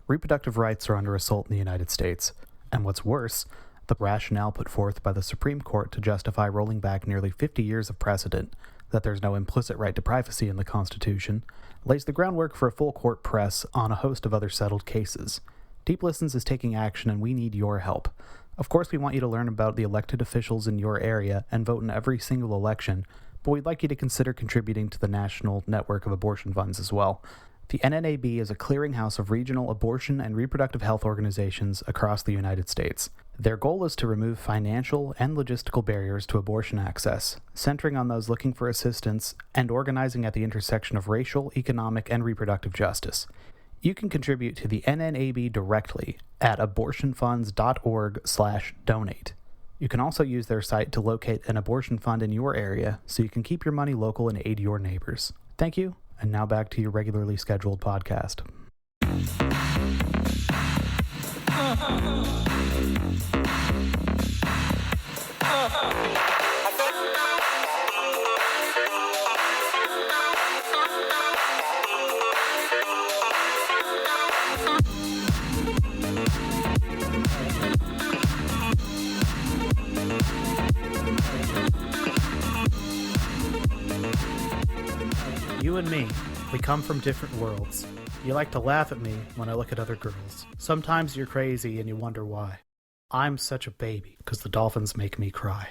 reproductive rights are under assault in the United States. And what's worse, the rationale put forth by the Supreme Court to justify rolling back nearly 50 years of precedent, that there's no implicit right to privacy in the Constitution, lays the groundwork for a full court press on a host of other settled cases. Deep Listens is taking action, and we need your help. Of course, we want you to learn about the elected officials in your area and vote in every single election, but we'd like you to consider contributing to the national network of abortion funds as well. The NNAB is a clearinghouse of regional abortion and reproductive health organizations across the United States. Their goal is to remove financial and logistical barriers to abortion access, centering on those looking for assistance and organizing at the intersection of racial, economic, and reproductive justice. You can contribute to the NNAB directly at abortionfunds.org/donate. You can also use their site to locate an abortion fund in your area so you can keep your money local and aid your neighbors. Thank you, and now back to your regularly scheduled podcast. You and me, we come from different worlds. You like to laugh at me when I look at other girls. Sometimes you're crazy and you wonder why. I'm such a baby because the dolphins make me cry.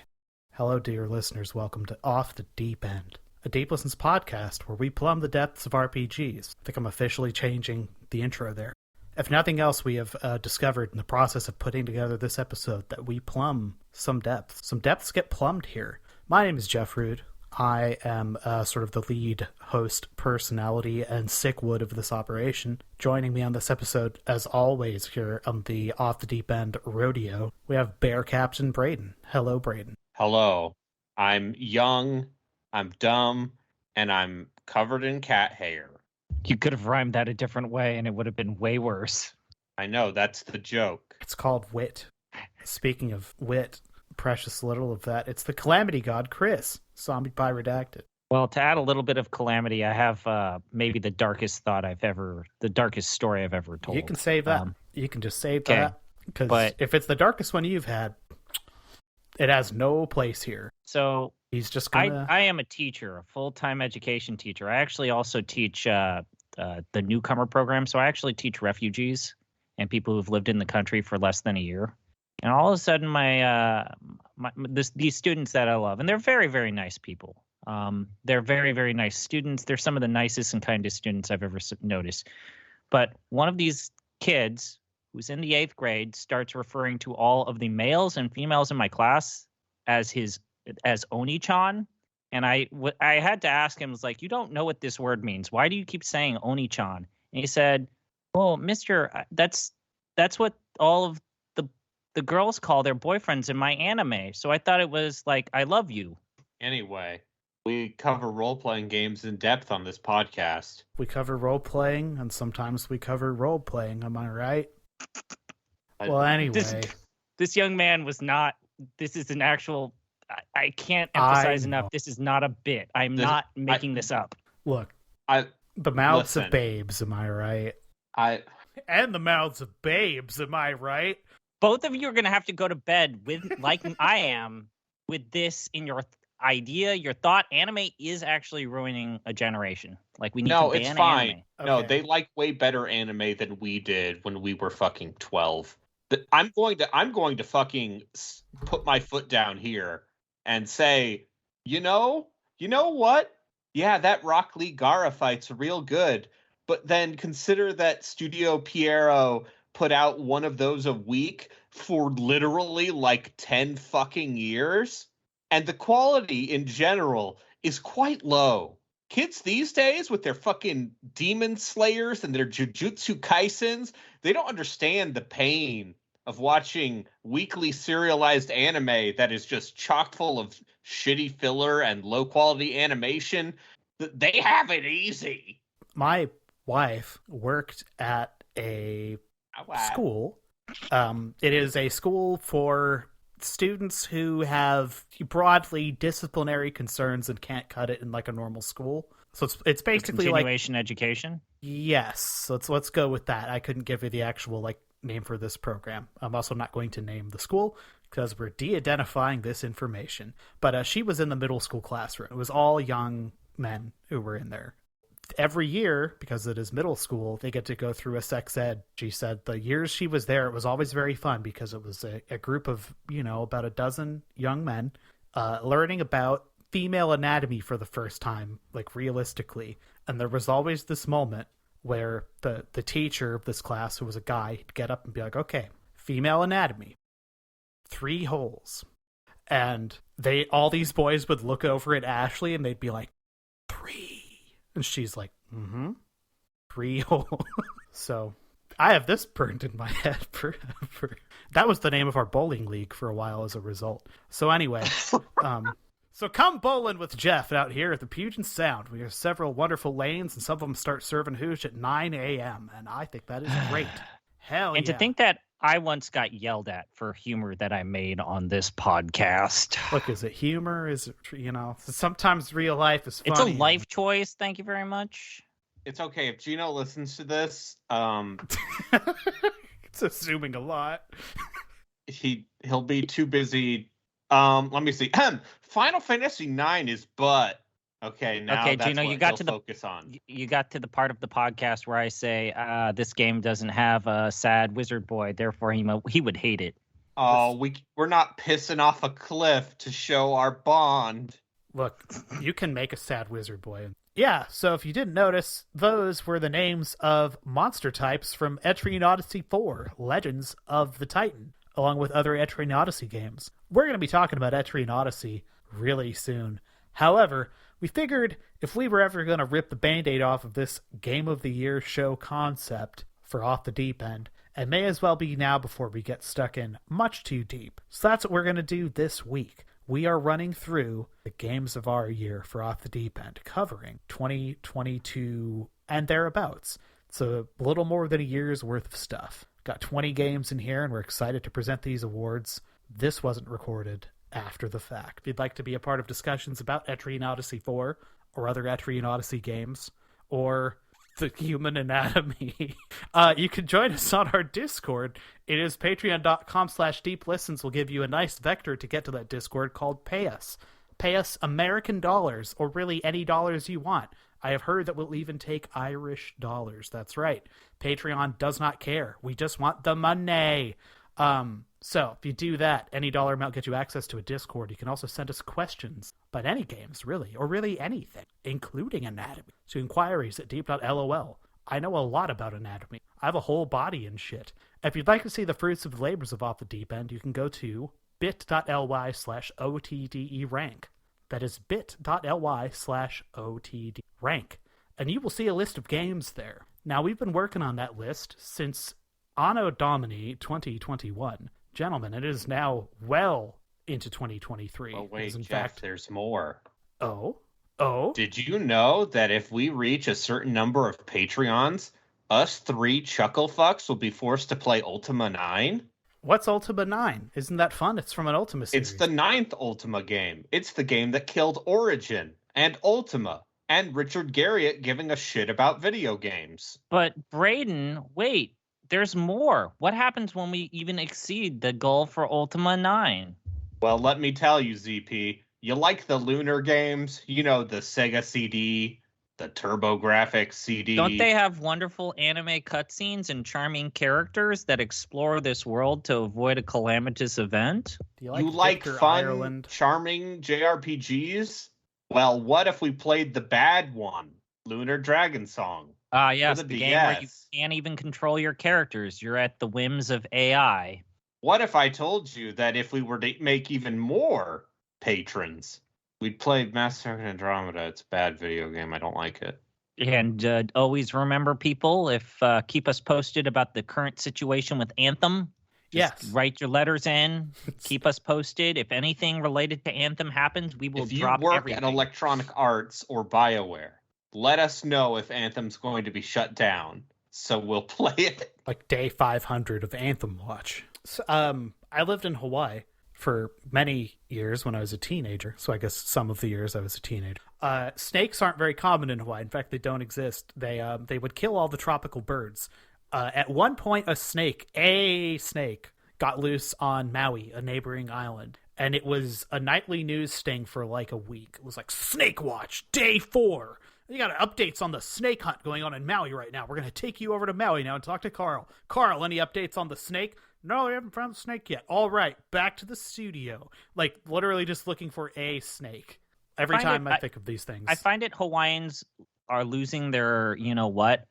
Hello, dear listeners. Welcome to Off the Deep End, a Deep Listens podcast where we plumb the depths of RPGs. I think I'm officially changing the intro there. If nothing else, we have discovered in the process of putting together this episode that we plumb some depths. Some depths get plumbed here. My name is Jeff Rude. I am sort of the lead host personality and sickwood of this operation. Joining me on this episode, as always, here on the Off the Deep End Rodeo, we have Bear Captain Braden. Hello, Braden. Hello. I'm young, I'm dumb, and I'm covered in cat hair. You could have rhymed that a different way, and it would have been way worse. I know, that's the joke. It's called wit. Speaking of wit, precious little of that, it's the calamity god, Chris. Zombie by Redacted. Well, to add a little bit of calamity, I have maybe the darkest story I've ever told. You can save that. You can just save okay. that. Because if it's the darkest one you've had, it has no place here. So he's just gonna... I am a teacher, a full-time education teacher. I actually also teach the newcomer program. So I actually teach refugees and people who've lived in the country for less than a year. And all of a sudden, these students that I love, and they're very, very nice people. They're very, very nice students. They're some of the nicest and kindest students I've ever noticed. But one of these kids, who's in the 8th grade, starts referring to all of the males and females in my class as Oni-chan. And I had to ask him, I was like, you don't know what this word means. Why do you keep saying Oni-chan? And he said, well, mister, that's what all of the girls call their boyfriends in my anime. So I thought it was like, I love you. Anyway, we cover role-playing games in depth on this podcast. We cover role-playing, and sometimes we cover role-playing. Am I right? Well, anyway. This young man was not... This is an actual... I can't emphasize enough. This is not a bit. I'm not making this up. Look, the mouths of babes, am I right? And the mouths of babes, am I right? Both of you are going to have to go to bed with, like I am, with this in your idea, your thought. Anime is actually ruining a generation. Like, we need to ban it's fine. Anime. No, they like way better anime than we did when we were fucking 12. I'm going to fucking put my foot down here and say, you know what? Yeah, that Rock Lee Gaara fight's real good. But then consider that Studio Pierrot put out one of those a week for literally like 10 fucking years. And the quality in general is quite low. Kids these days with their fucking Demon Slayers and their Jujutsu Kaisens, they don't understand the pain of watching weekly serialized anime that is just chock full of shitty filler and low quality animation. They have it easy. My wife worked at a school. It is a school for students who have broadly disciplinary concerns and can't cut it in like a normal school. So it's basically like continuation education. yes. So let's go with that. I couldn't give you the actual like name for this program. I'm also not going to name the school because we're de-identifying this information. But she was in the middle school classroom. It was all young men who were in there. Every year, because it is middle school, they get to go through a sex ed. She said the years she was there, it was always very fun because it was a group of, about a dozen young men learning about female anatomy for the first time, like realistically. And there was always this moment where the teacher of this class, who was a guy, he'd get up and be like, okay, female anatomy, 3 holes. And all these boys would look over at Ashley and they'd be like, 3. And she's like, 3 holes. So I have this burned in my head forever. That was the name of our bowling league for a while as a result. So anyway, so come bowling with Jeff out here at the Puget Sound. We have several wonderful lanes, and some of them start serving hooch at 9 a.m. And I think that is great. Hell And yeah. to think that I once got yelled at for humor that I made on this podcast. Look, is it humor? Is it, sometimes real life is funny. It's a life choice. Thank you very much. It's okay if Gino listens to this. It's assuming a lot. He'll be too busy. Let me see. Final Fantasy IX is butt. Okay, now okay, that's Gino, what you got he'll to the focus on. You got to the part of the podcast where I say this game doesn't have a sad wizard boy, therefore he would hate it. Oh, we're not pissing off a cliff to show our bond. Look, you can make a sad wizard boy. Yeah, so if you didn't notice, those were the names of monster types from Etrian Odyssey 4, Legends of the Titan, along with other Etrian Odyssey games. We're going to be talking about Etrian Odyssey really soon. However, we figured if we were ever going to rip the Band-Aid off of this Game of the Year show concept for Off the Deep End, it may as well be now before we get stuck in much too deep. So that's what we're going to do this week. We are running through the games of our year for Off the Deep End, covering 2022 and thereabouts. It's a little more than a year's worth of stuff. Got 20 games in here, and we're excited to present these awards. This wasn't recorded after the fact. If you'd like to be a part of discussions about Etrian Odyssey 4 or other Etrian Odyssey games, or the human anatomy, you can join us on our Discord. It is patreon.com/deeplistens. Will give you a nice vector to get to that Discord called Pay Us. Pay us American dollars, or really any dollars you want. I have heard that we'll even take Irish dollars. That's right. Patreon does not care. We just want the money. So if you do that, any dollar amount gets you access to a Discord. You can also send us questions about any games, really, or really anything, including anatomy, to inquiries at deep.lol. I know a lot about anatomy. I have a whole body and shit. If you'd like to see the fruits of the labors of Off the Deep End, you can go to bit.ly/OTDErank. That is bit.ly/OTDrank. And you will see a list of games there. Now, we've been working on that list since Anno Domini 2021. Gentlemen, it is now well into 2023. Oh, wait, in Jeff, fact, there's more. Oh? Did you know that if we reach a certain number of Patreons, us 3 chuckle fucks will be forced to play Ultima 9? What's Ultima 9? Isn't that fun? It's from an Ultima series. It's the 9th Ultima game. It's the game that killed Origin and Ultima and Richard Garriott giving a shit about video games. But Braden, wait, there's more. What happens when we even exceed the goal for Ultima 9? Well, let me tell you, ZP, you like the Lunar games? You know, the Sega CD, the TurboGrafx CD. Don't they have wonderful anime cutscenes and charming characters that explore this world to avoid a calamitous event? Do you like Victor fun, Ireland? charming JRPGs? Well, what if we played the bad one, Lunar Dragon Song? Yes, the the game where you DS. can't even control your characters. You're at the whims of AI. What if I told you that if we were to make even more patrons, we'd play Mass Effect Andromeda? It's a bad video game. I don't like it. And always remember, people, if keep us posted about the current situation with Anthem. Just Yes. write your letters in. Keep us posted. If anything related to Anthem happens, we will If you drop work everything. at Electronic Arts or BioWare, let us know if Anthem's going to be shut down, so we'll play it. Like day 500 of Anthem Watch. So, I lived in Hawaii for many years when I was a teenager. So I guess some of the years I was a teenager. Snakes aren't very common in Hawaii. In fact, they don't exist. They would kill all the tropical birds. At one point, a snake, got loose on Maui, a neighboring island. And it was a nightly news sting for like a week. It was like, Snake Watch, day 4. You got updates on the snake hunt going on in Maui right now. We're going to take you over to Maui now and talk to Carl. Carl, any updates on the snake? No, we haven't found the snake yet. All right, back to the studio. Like, literally just looking for a snake. Every time I think of these things. I find it Hawaiians are losing their,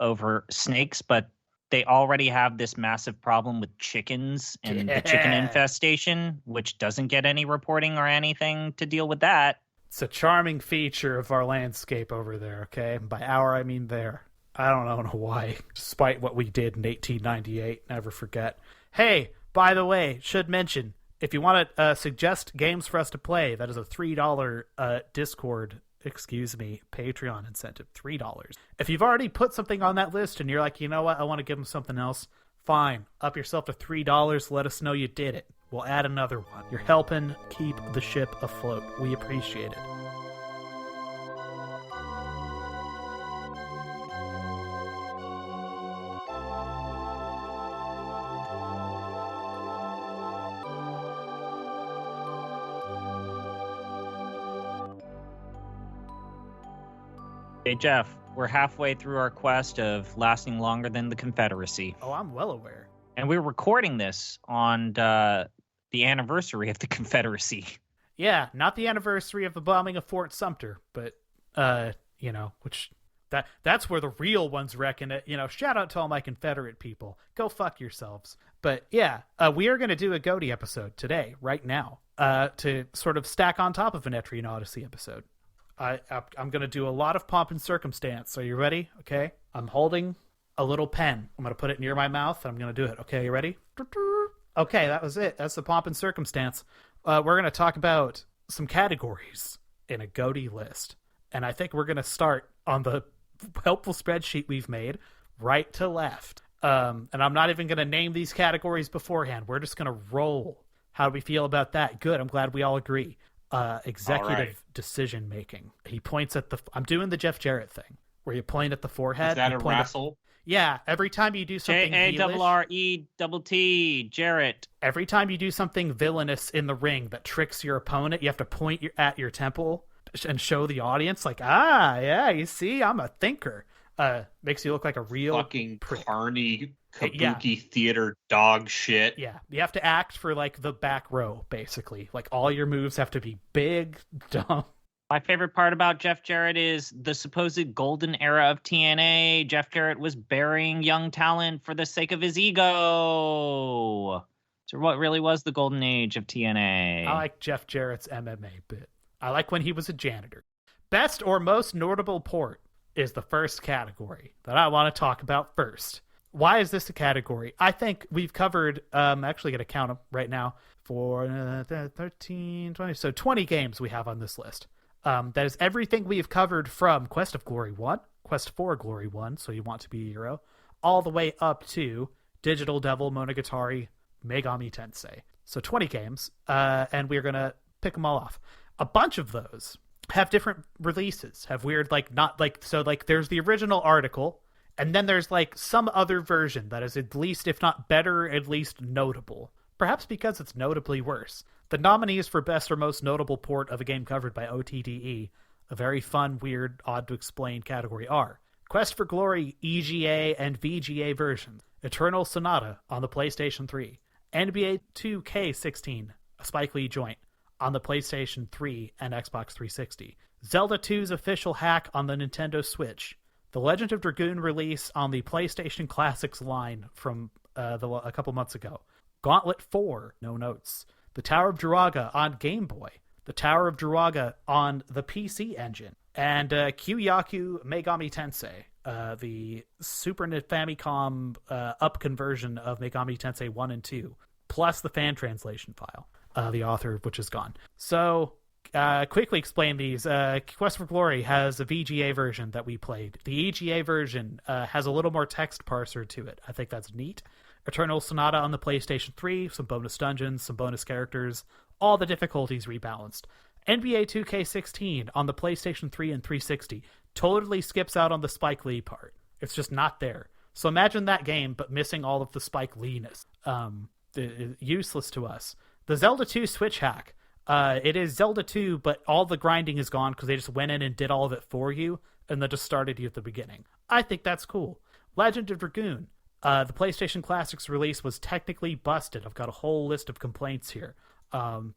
over snakes, but they already have this massive problem with chickens and the chicken infestation, which doesn't get any reporting or anything to deal with that. It's a charming feature of our landscape over there, okay? By our, I mean there. I don't know in Hawaii, despite what we did in 1898. Never forget. Hey, by the way, should mention, if you want to suggest games for us to play, that is a $3 Discord, Patreon incentive, $3. If you've already put something on that list and you're like, you know what, I want to give them something else, fine. Up yourself to $3. Let us know you did it. We'll add another one. You're helping keep the ship afloat. We appreciate it. Hey, Jeff, we're halfway through our quest of lasting longer than the Confederacy. Oh, I'm well aware. And we're recording this on the anniversary of the Confederacy. Yeah, not the anniversary of the bombing of Fort Sumter, but, which... That's where the real ones reckon it. Shout out to all my Confederate people. Go fuck yourselves. But yeah, we are going to do a Goaty episode today, right now, to sort of stack on top of an Etrian Odyssey episode. I'm going to do a lot of pomp and circumstance. Are you ready? Okay. I'm holding a little pen. I'm going to put it near my mouth, and I'm going to do it. Okay, you ready? Okay, that was it. That's the pomp and circumstance. We're going to talk about some categories in a Goaty list. And I think we're going to start on the helpful spreadsheet we've made, right to left. And I'm not even going to name these categories beforehand. We're just going to roll. How do we feel about that? Good. I'm glad we all agree. Executive decision making. He points at I'm doing the Jeff Jarrett thing, where you point at the forehead. Is that a wrestle? Yeah. Every time you do something JARRETT, Jarrett. Every time you do something villainous in the ring that tricks your opponent, you have to point at your temple and show the audience, like, yeah, you see, I'm a thinker. Makes you look like a real fucking carny kabuki theater dog shit. Yeah, you have to act for like the back row, basically. Like all your moves have to be big, dumb. My favorite part about Jeff Jarrett is the supposed golden era of TNA. Jeff Jarrett was burying young talent for the sake of his ego. So what really was the golden age of TNA? I like Jeff Jarrett's MMA bit. I like when he was a janitor. Best or most notable port is the first category that I want to talk about first. Why is this a category? I think we've covered, actually going to count them right now, for 13, 20, so 20 games we have on this list. That is everything we've covered from Quest of Glory 1, Quest 4 Glory 1, so you want to be a hero, all the way up to Digital Devil, Monogatari, Megami Tensei. So 20 games, and we're going to pick them all off. A bunch of those have different releases, have weird, there's the original article, and then there's like some other version that is at least, if not better, at least notable. Perhaps because it's notably worse. The nominees for best or most notable port of a game covered by OTDE, a very fun, weird, odd to explain category, are Quest for Glory EGA and VGA versions, Eternal Sonata on the PlayStation 3, NBA 2K16, a Spike Lee joint, on the PlayStation 3 and Xbox 360, Zelda 2's official hack on the Nintendo Switch, the Legend of Dragoon release on the PlayStation Classics line from a couple months ago, Gauntlet 4, no notes, the Tower of Druaga on Game Boy, the Tower of Druaga on the PC Engine, and Kyu-Yaku Megami Tensei, the Super Famicom up conversion of Megami Tensei 1 and 2, plus the fan translation file. The author of which is gone. So, quickly explain these. Quest for Glory has a VGA version that we played. The EGA version has a little more text parser to it. I think that's neat. Eternal Sonata on the PlayStation 3, some bonus dungeons, some bonus characters, all the difficulties rebalanced. NBA 2K16 on the PlayStation 3 and 360 totally skips out on the Spike Lee part. It's just not there. So imagine that game, but missing all of the Spike Lee-ness. Useless to us. The Zelda 2 Switch hack. It is Zelda 2, but all the grinding is gone because they just went in and did all of it for you, and then just started you at the beginning. I think that's cool. Legend of Dragoon. The PlayStation Classics release was technically busted. I've got a whole list of complaints here,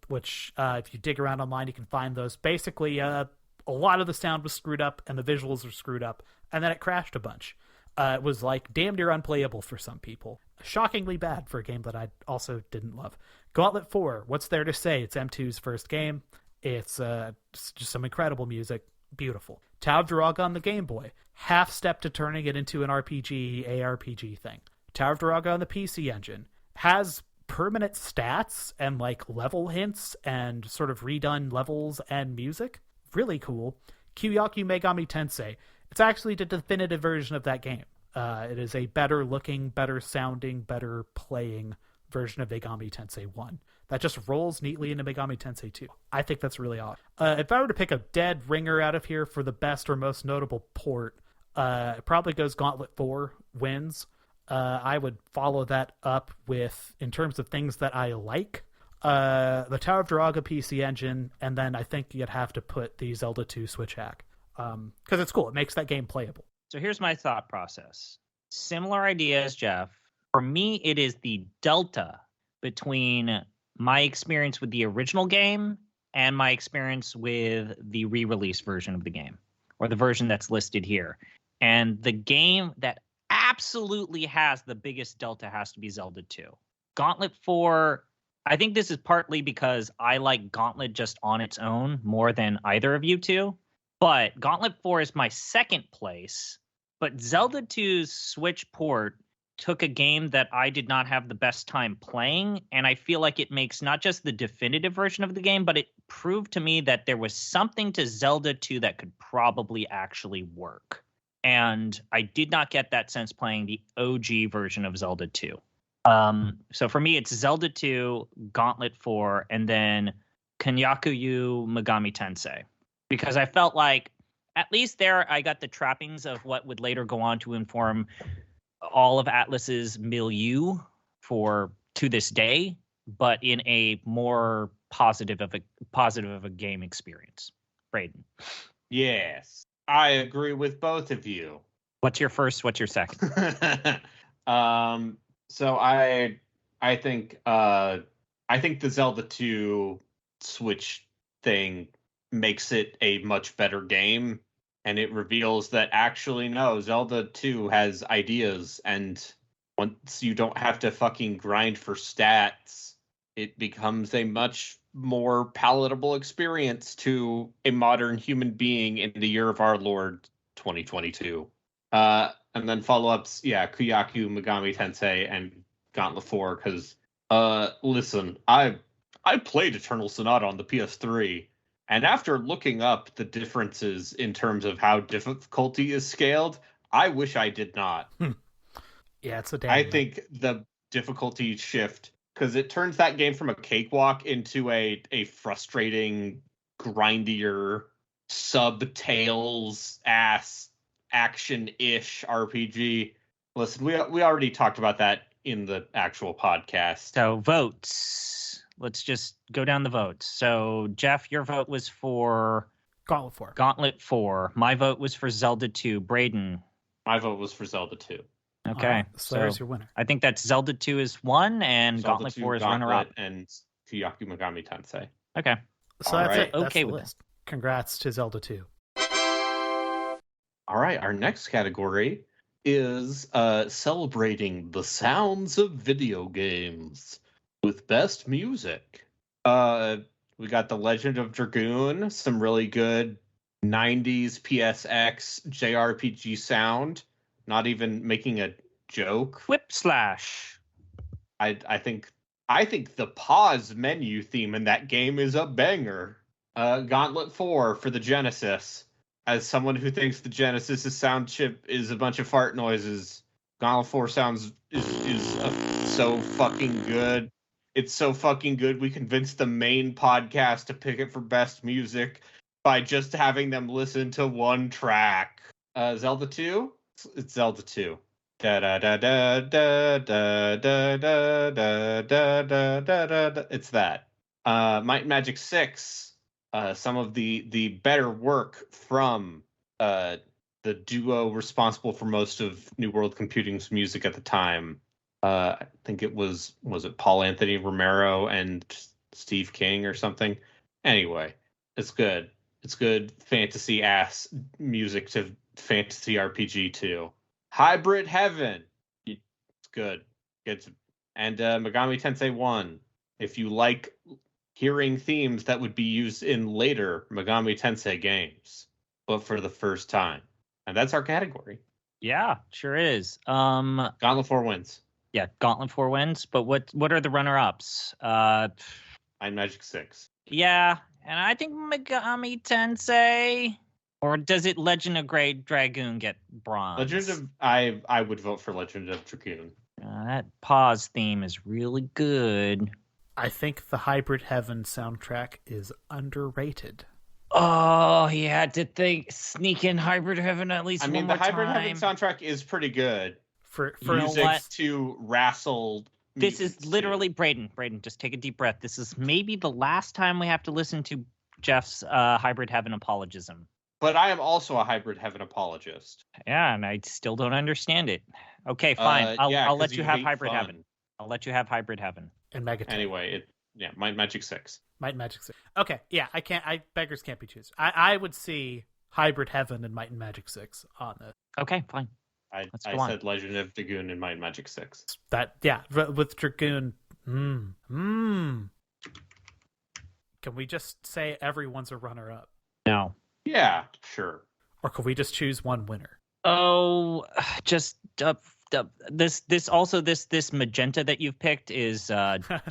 which if you dig around online, you can find those. Basically, a lot of the sound was screwed up, and the visuals were screwed up, and then it crashed a bunch. It was like damn near unplayable for some people. Shockingly bad for a game that I also didn't love. Gauntlet 4, what's there to say? It's M2's first game. It's just some incredible music. Beautiful. Tower of Duraga on the Game Boy. Half step to turning it into an RPG, ARPG thing. Tower of Duraga on the PC Engine. Has permanent stats and like level hints and sort of redone levels and music. Really cool. Kyoyaku Megami Tensei. It's actually the definitive version of that game. It is a better looking, better sounding, better playing version of Megami Tensei 1 that just rolls neatly into Megami Tensei 2. I think that's really awesome. If I were to pick a dead ringer out of here for the best or most notable port, it probably goes Gauntlet 4 wins. I would follow that up with, in terms of things that I like, the Tower of Duraga PC Engine, and then I think you'd have to put the Zelda 2 Switch hack. Because it's cool. It makes that game playable. So here's my thought process. Similar idea as Jeff. For me, it is the delta between my experience with the original game and my experience with the re-release version of the game, or the version that's listed here. And the game that absolutely has the biggest delta has to be Zelda 2. Gauntlet 4, I think this is partly because I like Gauntlet just on its own more than either of you two. But Gauntlet 4 is my second place. But Zelda 2's Switch port took a game that I did not have the best time playing, and I feel like it makes not just the definitive version of the game, but it proved to me that there was something to Zelda 2 that could probably actually work. And I did not get that sense playing the OG version of Zelda 2. So for me, it's Zelda 2, Gauntlet 4, and then Kyoyaku Megami Tensei. Because I felt like, at least there, I got the trappings of what would later go on to inform all of Atlus's milieu to this day, but in a more positive of a game experience. Braden. Yes, I agree with both of you. What's your first? What's your second? So I think the Zelda 2 Switch thing makes it a much better game, and it reveals that actually no, Zelda 2 has ideas, and once you don't have to fucking grind for stats, it becomes a much more palatable experience to a modern human being in the year of our Lord 2022. And then follow-ups, Kyoyaku Megami Tensei and Gauntlet 4, because listen, I played Eternal Sonata on the PS3. And after looking up the differences in terms of how difficulty is scaled, I wish I did not. Yeah, it's a damn. I think the difficulty shift, because it turns that game from a cakewalk into a frustrating, grindier, sub-Tales ass action-ish RPG. Listen, we already talked about that in the actual podcast. So votes. Let's just go down the votes. So, Jeff, your vote was for Gauntlet 4. Gauntlet 4. My vote was for Zelda 2. Braden. My vote was for Zelda 2. Okay. So there's your winner. I think that's Zelda 2 is 1 and Zelda Gauntlet 2, 4 is Gauntlet, runner-up. And Kyoyaku Megami Tensei. Okay. So All that's right. it. That's Okay the with list. Congrats to Zelda 2. All right, our next category is celebrating the sounds of video games with best music. We got The Legend of Dragoon, some really good 90s PSX JRPG sound, not even making a joke. Whip slash. I think the pause menu theme in that game is a banger. Gauntlet 4 for the Genesis. As someone who thinks the Genesis' sound chip is a bunch of fart noises, Gauntlet 4 sounds is so fucking good. It's so fucking good. We convinced the main podcast to pick it for best music by just having them listen to one track. Zelda 2? It's Zelda 2. Da da da da da da da da da da da da da. It's that. Might and Magic 6. Some of the better work from the duo responsible for most of New World Computing's music at the time. I think it was it Paul Anthony Romero and Steve King or something. Anyway, it's good. It's good fantasy ass music to fantasy RPG too. Hybrid Heaven. It's good. And Megami Tensei 1. If you like hearing themes that would be used in later Megami Tensei games, but for the first time. And that's our category. Yeah, sure is. Gauntlet 4 wins. Yeah, Gauntlet 4 wins. But what are the runner-ups? Might and Magic 6. Yeah, and I think Megami Tensei. Or does it Legend of Great Dragoon get bronze? I would vote for Legend of Dragoon. That pause theme is really good. I think the Hybrid Heaven soundtrack is underrated. Oh, he had to sneak in Hybrid Heaven at least one more time. The Hybrid Heaven soundtrack is pretty good. For music to wrestle. This is literally Braden. Braden, just take a deep breath. This is maybe the last time we have to listen to Jeff's Hybrid Heaven apologism. But I am also a Hybrid Heaven apologist. Yeah, and I still don't understand it. Okay, fine. I'll let you have Hybrid Heaven. I'll let you have Hybrid Heaven. And Megaton. Anyway, Might and Magic 6. Might and Magic 6. Okay, yeah, beggars can't be choosers. I would see Hybrid Heaven and Might and Magic 6 on this. Okay, fine. I said Legend of Dragoon and Might and Magic 6. With Dragoon. Can we just say everyone's a runner-up? No. Yeah, sure. Or could we just choose one winner? Oh, just this magenta that you've picked is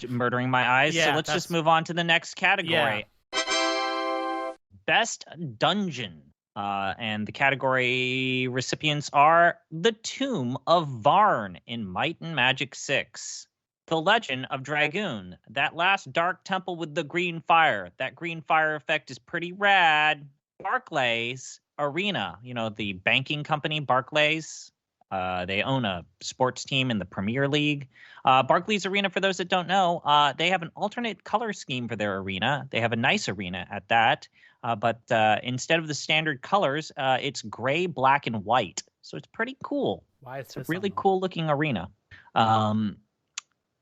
murdering my eyes. Yeah, so let's just move on to the next category. Yeah. Best Dungeon. And the category recipients are The Tomb of Varn in Might and Magic 6. The Legend of Dragoon. That last dark temple with the green fire. That green fire effect is pretty rad. Barclays Arena. You know, the banking company Barclays. They own a sports team in the Premier League. Barclays Arena, for those that don't know, they have an alternate color scheme for their arena. They have a nice arena at that. But instead of the standard colors, it's gray, black, and white. So it's pretty cool. It's a really cool looking arena.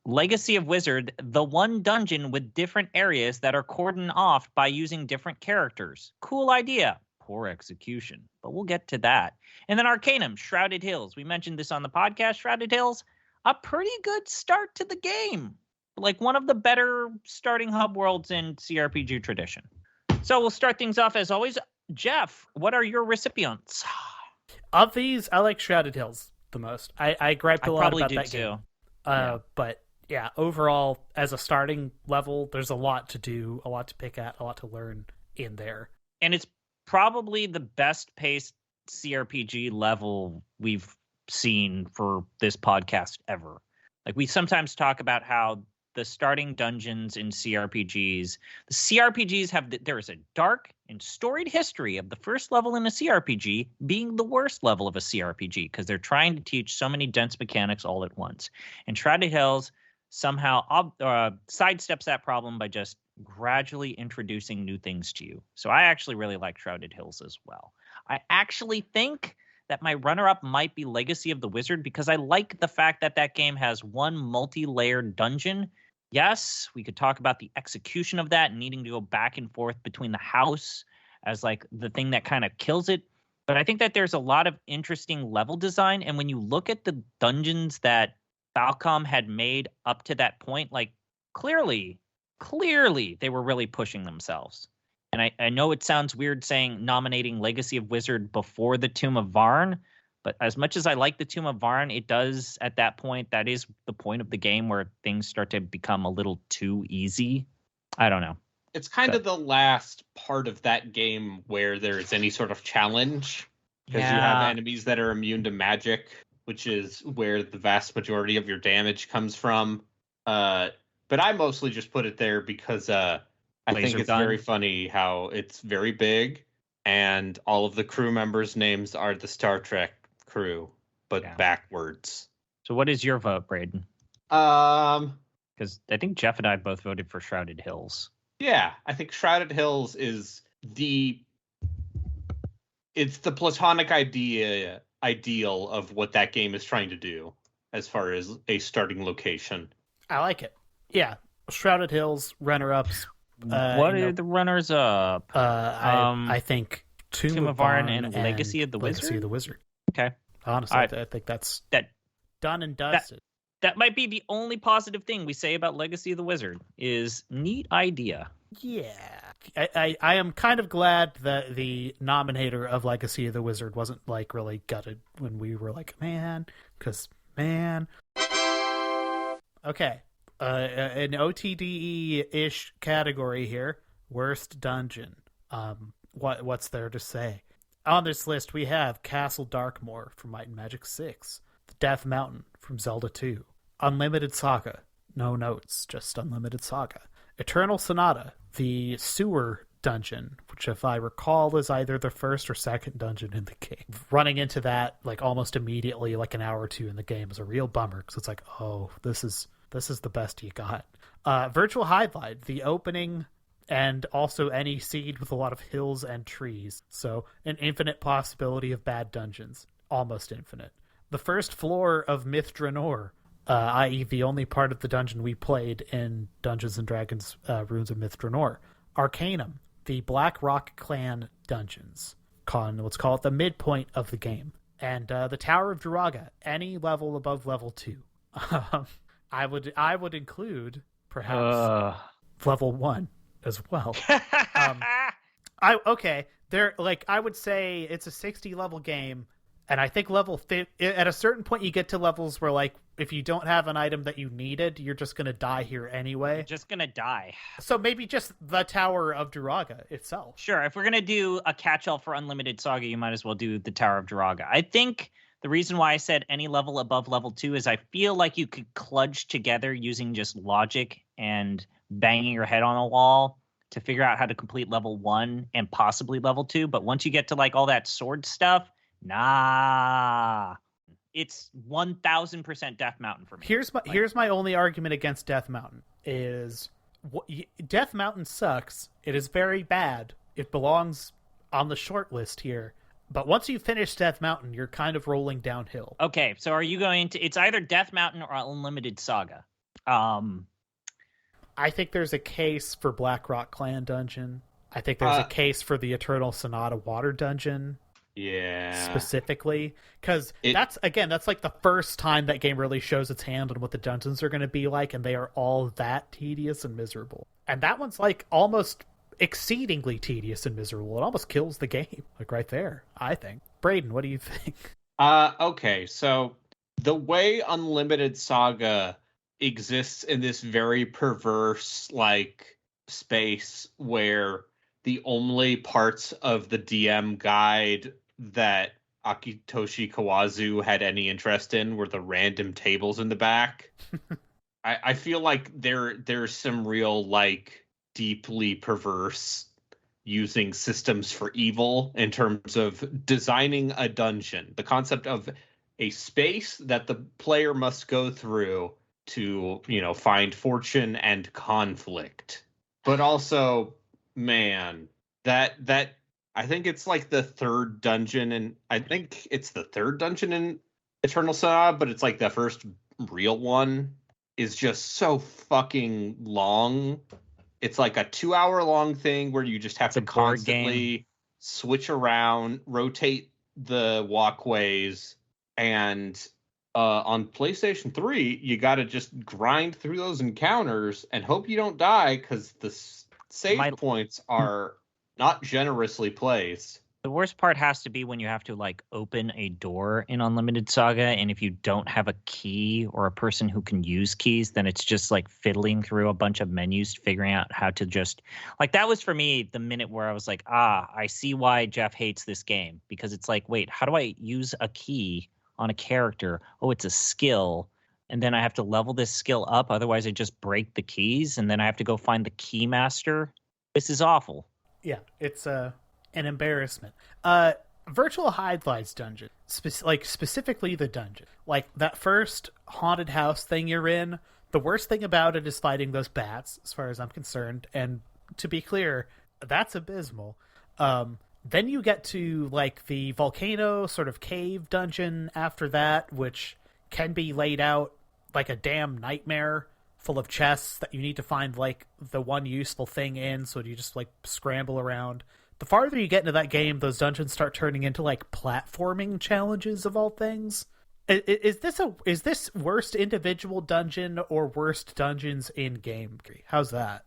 Legacy of Wizard, the one dungeon with different areas that are cordoned off by using different characters. Cool idea. Poor execution. But we'll get to that. And then Arcanum, Shrouded Hills. We mentioned this on the podcast, Shrouded Hills. A pretty good start to the game. Like one of the better starting hub worlds in CRPG tradition. So we'll start things off as always. Jeff, what are your recipients? Of these, I like Shrouded Hills the most. I griped a lot about that game. But yeah, overall, as a starting level, there's a lot to do, a lot to pick at, a lot to learn in there. And it's probably the best paced CRPG level we've seen for this podcast ever. Like we sometimes talk about how the starting dungeons in CRPGs, the CRPGs there is a dark and storied history of the first level in a CRPG being the worst level of a CRPG because they're trying to teach so many dense mechanics all at once. And Shrouded Hills somehow sidesteps that problem by just gradually introducing new things to you. So I actually really like Shrouded Hills as well. I actually think that my runner-up might be Legacy of the Wizard because I like the fact that that game has one multi-layered dungeon. Yes, we could talk about the execution of that and needing to go back and forth between the house as like the thing that kind of kills it. But I think that there's a lot of interesting level design. And when you look at the dungeons that Falcom had made up to that point, like clearly they were really pushing themselves. And I know it sounds weird saying nominating Legacy of Wizard before the Tomb of Varn, but as much as I like the Tomb of Varn, it does at that point, that is the point of the game where things start to become a little too easy. I don't know. It's kind of the last part of that game where there's any sort of challenge because you have enemies that are immune to magic, which is where the vast majority of your damage comes from. But I mostly just put it there because I think Laser it's gun. very funny how it's very big, and all of the crew members' names are the Star Trek crew, but backwards. So what is your vote, Braden? Because I think Jeff and I both voted for Shrouded Hills. Yeah, I think Shrouded Hills is it's the platonic ideal of what that game is trying to do as far as a starting location. I like it. Yeah, Shrouded Hills, runner-ups. What are the runners-up? I think Tomb of Varn and Legacy of the Wizard. Okay. Honestly, I think that's done and dusted. That might be the only positive thing we say about Legacy of the Wizard is neat idea. Yeah. I am kind of glad that the nominator of Legacy of the Wizard wasn't like really gutted when we were like, man. Okay. An OTDE-ish category here. Worst dungeon. What's there to say? On this list, we have Castle Darkmoor from Might and Magic 6. The Death Mountain from Zelda 2. Unlimited Saga. No notes, just Unlimited Saga. Eternal Sonata, the sewer dungeon, which if I recall is either the first or second dungeon in the game. Running into that like almost immediately, like an hour or two in the game, is a real bummer because it's like, oh, this is the best you got. Virtual Highlight, the opening, and also any seed with a lot of hills and trees. So an infinite possibility of bad dungeons. Almost infinite. The first floor of Myth Draenor, i.e. the only part of the dungeon we played in Dungeons & Dragons Runes of Myth Draenor. Arcanum, the Black Rock Clan dungeons. Let's call it the midpoint of the game. And the Tower of Duraga, any level above level 2. I would include perhaps level 1 as well. I would say it's a 60 level game, and I think at a certain point you get to levels where like if you don't have an item that you needed, you're just gonna die here anyway. You're just gonna die. So maybe just the Tower of Duraga itself. Sure, if we're gonna do a catch-all for Unlimited Saga, you might as well do the Tower of Duraga. I think the reason why I said any level above level 2 is I feel like you could kludge together using just logic and banging your head on a wall to figure out how to complete level 1 and possibly level 2. But once you get to like all that sword stuff, nah. It's 1000% Death Mountain for me. Here's my only argument against Death Mountain is Death Mountain sucks. It is very bad. It belongs on the short list here. But once you finish Death Mountain, you're kind of rolling downhill. Okay, so are you going to... It's either Death Mountain or Unlimited Saga. I think there's a case for Black Rock Clan Dungeon. I think there's a case for the Eternal Sonata Water Dungeon. Yeah. Specifically. Because that's like the first time that game really shows its hand on what the dungeons are going to be like, and they are all that tedious and miserable. And that one's like almost exceedingly tedious and miserable. It almost kills the game, like right there, I think. Braden, what do you think? Okay, so the way Unlimited Saga exists in this very perverse like space where the only parts of the DM guide that Akitoshi Kawazu had any interest in were the random tables in the back. I feel like there's some real like deeply perverse using systems for evil in terms of designing a dungeon. The concept of a space that the player must go through to, find fortune and conflict. But also, man, that I think it's like the third dungeon, and I think it's the third dungeon in Eternal Sonata, but it's like the first real one is just so fucking long. It's like a 2-hour long thing where you just have to constantly switch around, rotate the walkways, and on PlayStation 3, you got to just grind through those encounters and hope you don't die because the save points are not generously placed. The worst part has to be when you have to like open a door in Unlimited Saga, and if you don't have a key or a person who can use keys, then it's just like fiddling through a bunch of menus, figuring out how to just like that was for me the minute where I was like, I see why Jeff hates this game, because it's like, wait, how do I use a key on a character? Oh, it's a skill. and then I have to level this skill up. Otherwise, I just break the keys, and then I have to go find the key master. This is awful. Yeah, it's an embarrassment. Virtual Highlights dungeon, specifically the dungeon, like that first haunted house thing you're in. The worst thing about it is fighting those bats, as far as I'm concerned. And to be clear, that's abysmal. Then you get to like the volcano sort of cave dungeon after that, which can be laid out like a damn nightmare full of chests that you need to find like the one useful thing in, so you just like scramble around. The farther you get into that game, those dungeons start turning into like platforming challenges of all things. Is this worst individual dungeon or worst dungeons in game? How's that?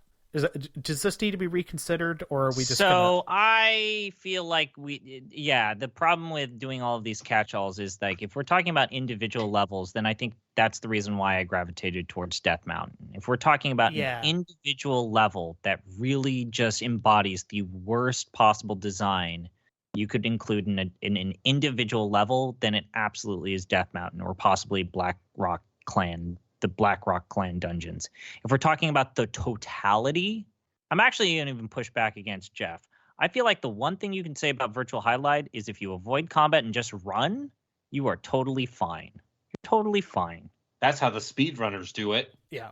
Does this need to be reconsidered, or are we just I feel like the problem with doing all of these catch-alls is like if we're talking about individual levels, then I think that's the reason why I gravitated towards Death Mountain. If we're talking about an individual level that really just embodies the worst possible design you could include in an individual level, then it absolutely is Death Mountain or possibly Black Rock Clan. The Black Rock Clan dungeons. If we're talking about the totality, I'm actually going to even push back against Jeff. I feel like the one thing you can say about Virtual Highlight is if you avoid combat and just run, you are totally fine. You're totally fine. That's how the speedrunners do it. Yeah.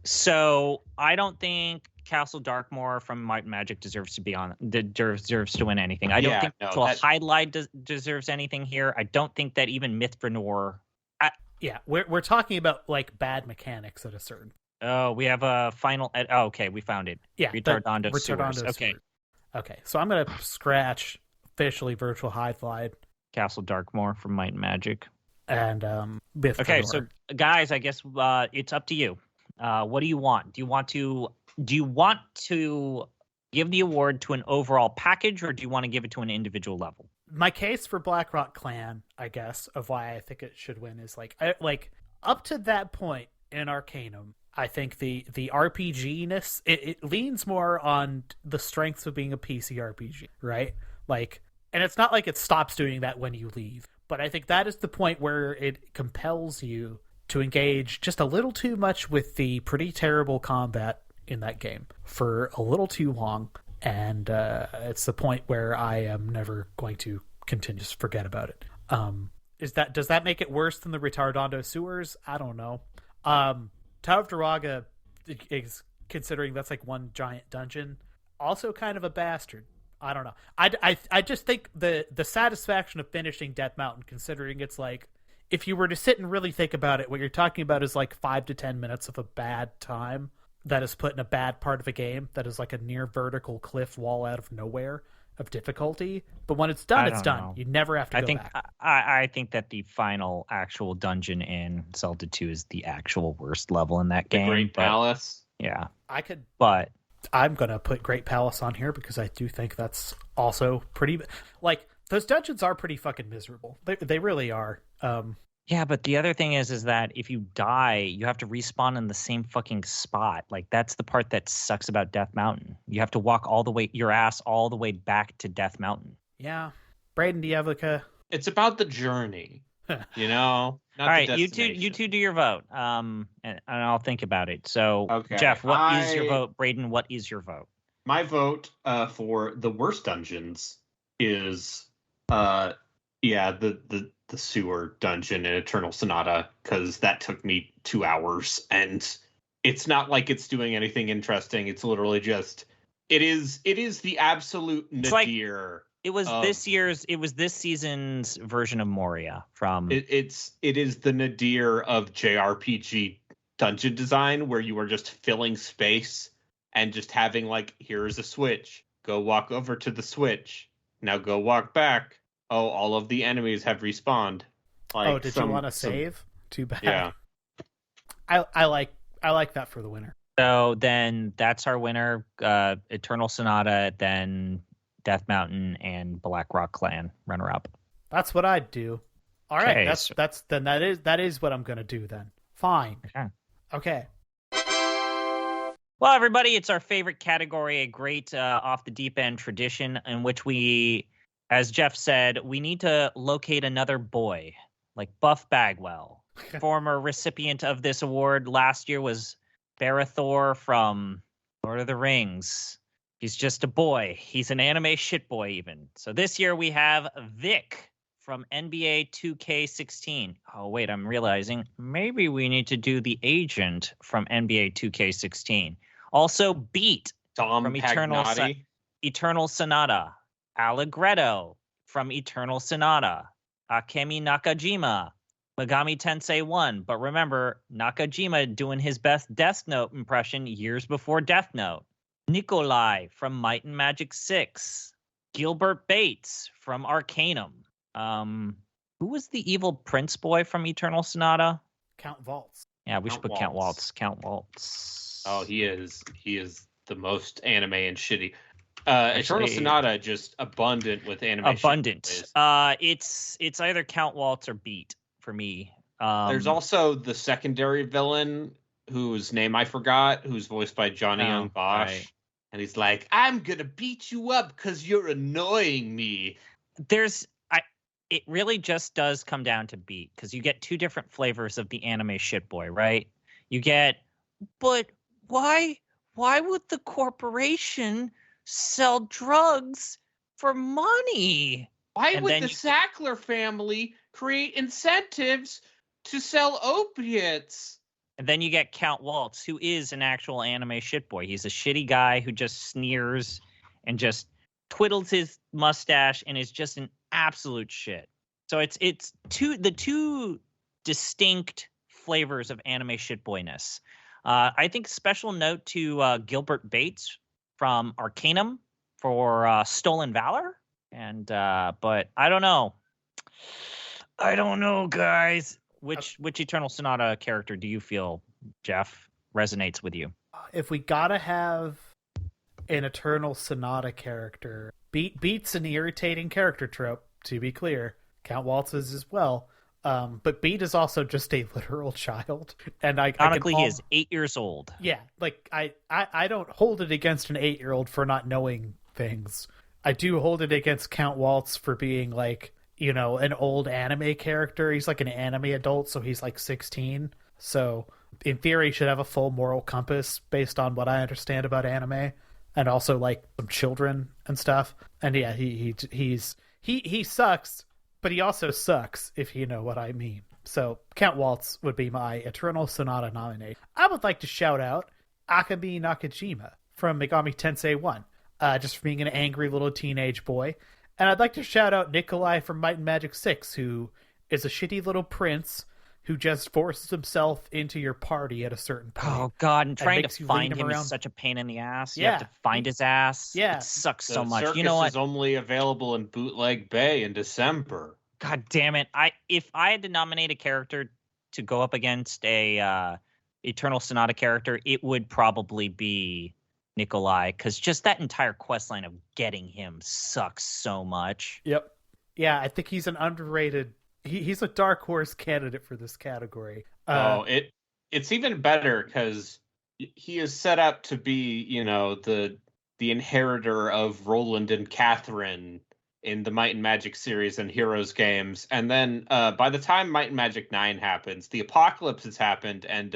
So I don't think Castle Darkmoor from Might and Magic deserves to win anything. I don't think Virtual Highlight deserves anything here. I don't think that even Mythranor. Yeah, we're talking about like bad mechanics at a certain. Oh, we have a final. Okay, we found it. Yeah, Retardondo Sewers. Okay, so I'm gonna scratch officially Virtual Highlight. Castle Darkmoor from Might and Magic. And Mythranor. Okay, so guys, I guess it's up to you. What do you want? Do you want to give the award to an overall package, or do you want to give it to an individual level? My case for Black Rock Clan, I guess, of why I think it should win is like up to that point in Arcanum, I think the RPG-ness it leans more on the strengths of being a PC RPG, right? Like, and it's not like it stops doing that when you leave, but I think that is the point where it compels you to engage just a little too much with the pretty terrible combat in that game for a little too long. And it's the point where I am never going to continue to forget about it. Does that make it worse than the Retardondo Sewers? I don't know. Tower of Duraga is, considering that's like one giant dungeon, also kind of a bastard. I don't know. I just think the satisfaction of finishing Death Mountain, considering it's like, if you were to sit and really think about it, what you're talking about is like 5 to 10 minutes of a bad time that is put in a bad part of a game that is like a near vertical cliff wall out of nowhere of difficulty. But when it's done, it's done. You never have to go back. I think that the final actual dungeon in Zelda 2 is the actual worst level in that game. The Great Palace. Yeah. But I'm going to put Great Palace on here because I do think that's also pretty... Like, those dungeons are pretty fucking miserable. They really are. Yeah, but the other thing is that if you die, you have to respawn in the same fucking spot. Like, that's the part that sucks about Death Mountain. You have to walk your ass all the way back to Death Mountain. Yeah. Braden, do you have like a... It's about the journey, you know? Not all right, you two do your vote, and I'll think about it. So, okay. Jeff, what is your vote? Braden, what is your vote? My vote for the worst dungeons is, the sewer dungeon in Eternal Sonata, because that took me 2 hours, and it's not like it's doing anything interesting. It's literally just it is the absolute nadir. It was this season's version of Moria from it is the nadir of JRPG dungeon design, where you are just filling space and just having like, here's a switch, go walk over to the switch, now go walk back. Oh, all of the enemies have respawned. Like, did you want to save? Too bad. Yeah. I like that for the winner. So then that's our winner. Eternal Sonata, then Death Mountain, and Black Rock Clan runner up. That's what I'd do. All right, that is what I'm gonna do then. Fine. Okay. Well, everybody, it's our favorite category, a great off the deep end tradition in which we, as Jeff said, we need to locate another boy, like Buff Bagwell. former recipient of this award last year was Barithor from Lord of the Rings. He's just a boy. He's an anime shit boy even. So this year we have Vic from NBA 2K16. Oh, wait, I'm realizing maybe we need to do the agent from NBA 2K16. Also Beat Dom from Pagnotti. Eternal Sonata. Allegretto from Eternal Sonata. Akemi Nakajima, Megami Tensei 1. But remember, Nakajima doing his best Death Note impression years before Death Note. Nikolai from Might and Magic 6. Gilbert Bates from Arcanum. Who was the evil prince boy from Eternal Sonata? Count Waltz. Yeah, we Count should put Count Waltz. Count Waltz. Oh, he is the most anime and shitty. Actually, Eternal Sonata just abundant with anime. Abundant. It's either Count Waltz or Beat for me. There's also the secondary villain whose name I forgot, who's voiced by Johnny Young Bosch. Right. And he's like, I'm gonna beat you up because you're annoying me. It really just does come down to Beat, because you get two different flavors of the anime shit boy, right? You get, but why would the corporation sell drugs for money? Why would the Sackler family create incentives to sell opiates? And then you get Count Waltz, who is an actual anime shitboy. He's a shitty guy who just sneers and just twiddles his mustache and is just an absolute shit. So it's the two distinct flavors of anime shitboyness. I think special note to Gilbert Bates from Arcanum for Stolen Valor. And but I don't know. Guys. Which Eternal Sonata character do you feel, Jeff, resonates with you? If we gotta have an Eternal Sonata character, Beat's an irritating character trope, to be clear. Count Waltz is as well. But Beat is also just a literal child. And Ironically, he is 8 years old. Yeah, like I don't hold it against an 8-year-old for not knowing things. I do hold it against Count Waltz for being like, you know, an old anime character. He's like an anime adult, so he's like 16. So in theory, he should have a full moral compass based on what I understand about anime, and also like some children and stuff. And yeah, he sucks, but he also sucks, if you know what I mean. So Count Waltz would be my Eternal Sonata nominee. I would like to shout out Akemi Nakajima from Megami Tensei 1, just for being an angry little teenage boy. And I'd like to shout out Nikolai from Might and Magic 6, who is a shitty little prince who just forces himself into your party at a certain point. Oh, God, and trying to find him around. Is such a pain in the ass. You Yeah. have to find his ass. Yeah. It sucks The so much. circus You know what? is only available in Bootleg Bay in December. God damn it. If I had to nominate a character to go up against a Eternal Sonata character, it would probably be Nikolai, because just that entire quest line of getting him sucks so much. Yep. Yeah, I think he's an underrated... He's a dark horse candidate for this category. It's even better because he is set up to be, you know, the inheritor of Roland and Catherine in the Might and Magic series and Heroes games. And then by the time Might and Magic 9 happens, the apocalypse has happened, and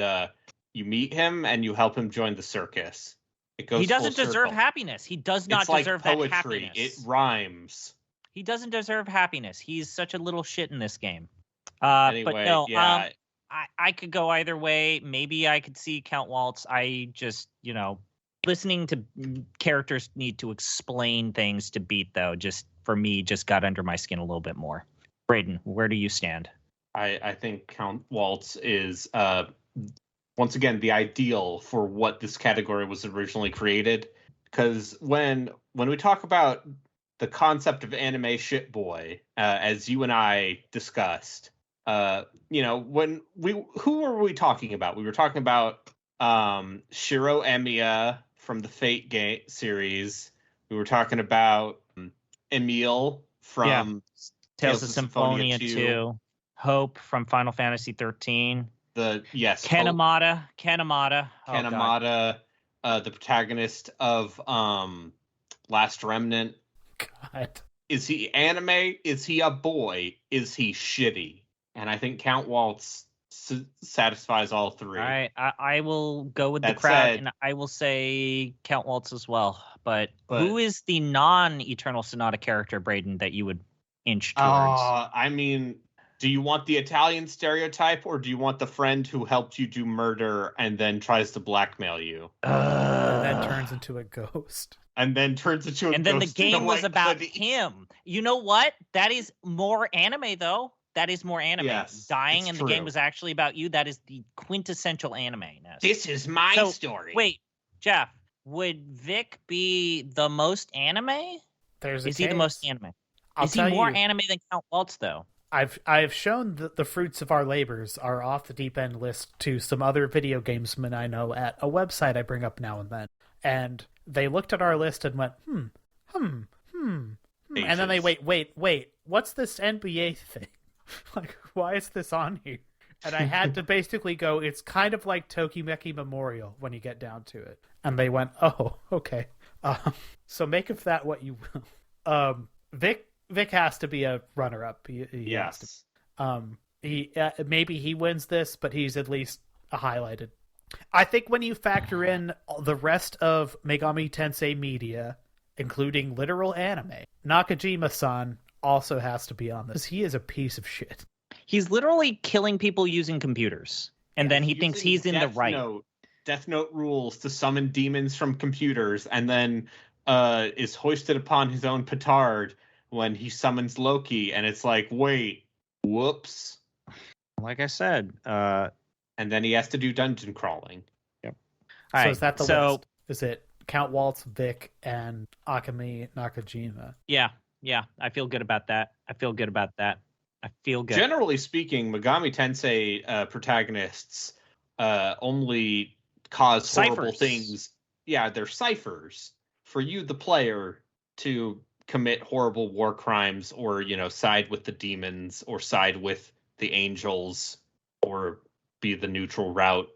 you meet him and you help him join the circus. It goes. He doesn't full deserve circle. happiness. He does not It's like deserve poetry. that happiness. It rhymes. He doesn't deserve happiness. He's such a little shit in this game. Anyway, but no, yeah. I could go either way. Maybe I could see Count Waltz. I just, you know, listening to characters need to explain things to Beat, though, just for me, just got under my skin a little bit more. Braden, where do you stand? I think Count Waltz is once again the ideal for what this category was originally created. Because when we talk about the concept of anime shit boy, as you and I discussed, you know, who were we talking about? We were talking about Shiro Emiya from the Fate game series. We were talking about Emil from Tales of Symphonia 2. Hope from Final Fantasy 13. Kanemata. Kanemata, the protagonist of Last Remnant. God. Is he anime? Is he a boy? Is he shitty? And I think Count Waltz satisfies all three. All right, I will go with the That crowd, said- and I will say Count Waltz as well. But But- who is the non-Eternal Sonata character, Braden, that you would inch towards? I mean, do you want the Italian stereotype, or do you want the friend who helped you do murder and then tries to blackmail you? And then turns into a ghost. And then turns into a And then the ghost in a game was white about hoodie. him. You know what? That is more anime, though. That is more anime. Yes, Dying it's and the game true. was actually about you. That is the quintessential anime. This is my So, story. Wait, Jeff, would Vic be the most anime? There's a Is he the most case. anime? I'll Is he tell more you, anime than Count Waltz, though? I've shown that the fruits of our labors are off the deep end list to some other video gamesmen I know at a website I bring up now and then, and they looked at our list and went, and then they wait, what's this NBA thing? Like, why is this on here? And I had to basically go, it's kind of like Tokimeki Memorial when you get down to it. And they went, oh, okay. So make of that what you will. Vic has to be a runner-up. He has to. Yes. Maybe he wins this, but he's at least a highlighted. I think when you factor in the rest of Megami Tensei media, including literal anime, Nakajima-san also has to be on this. He is a piece of shit. He's literally killing people using computers, and then he thinks he's in the right. Death Note rules to summon demons from computers, and then is hoisted upon his own petard when he summons Loki, and it's like, wait, whoops. Like I said, and then he has to do dungeon crawling. Yep. So is that the list? Is it Count Waltz, Vic, and Akemi Nakajima? Yeah. I feel good about that. I feel good. Generally speaking, Megami Tensei protagonists only cause horrible things. Yeah, they're ciphers for you, the player, to commit horrible war crimes, or side with the demons, or side with the angels, or be the neutral route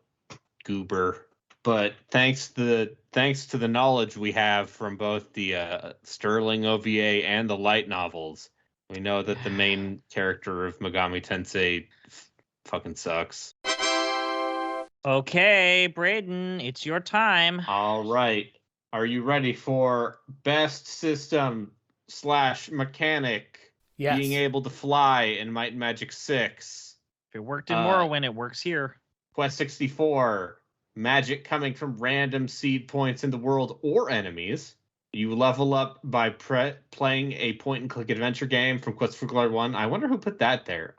goober. But thanks to the knowledge we have from both the Sterling OVA and the light novels, we know that the main character of Megami Tensei fucking sucks. Okay, Braden, it's your time. All right. Are you ready for best system / mechanic? Yes. Being able to fly in Might and Magic 6. If it worked in Morrowind, it works here. Quest 64. Magic coming from random seed points in the world or enemies. You level up by playing a point-and-click adventure game from Quest for Glory 1. I wonder who put that there.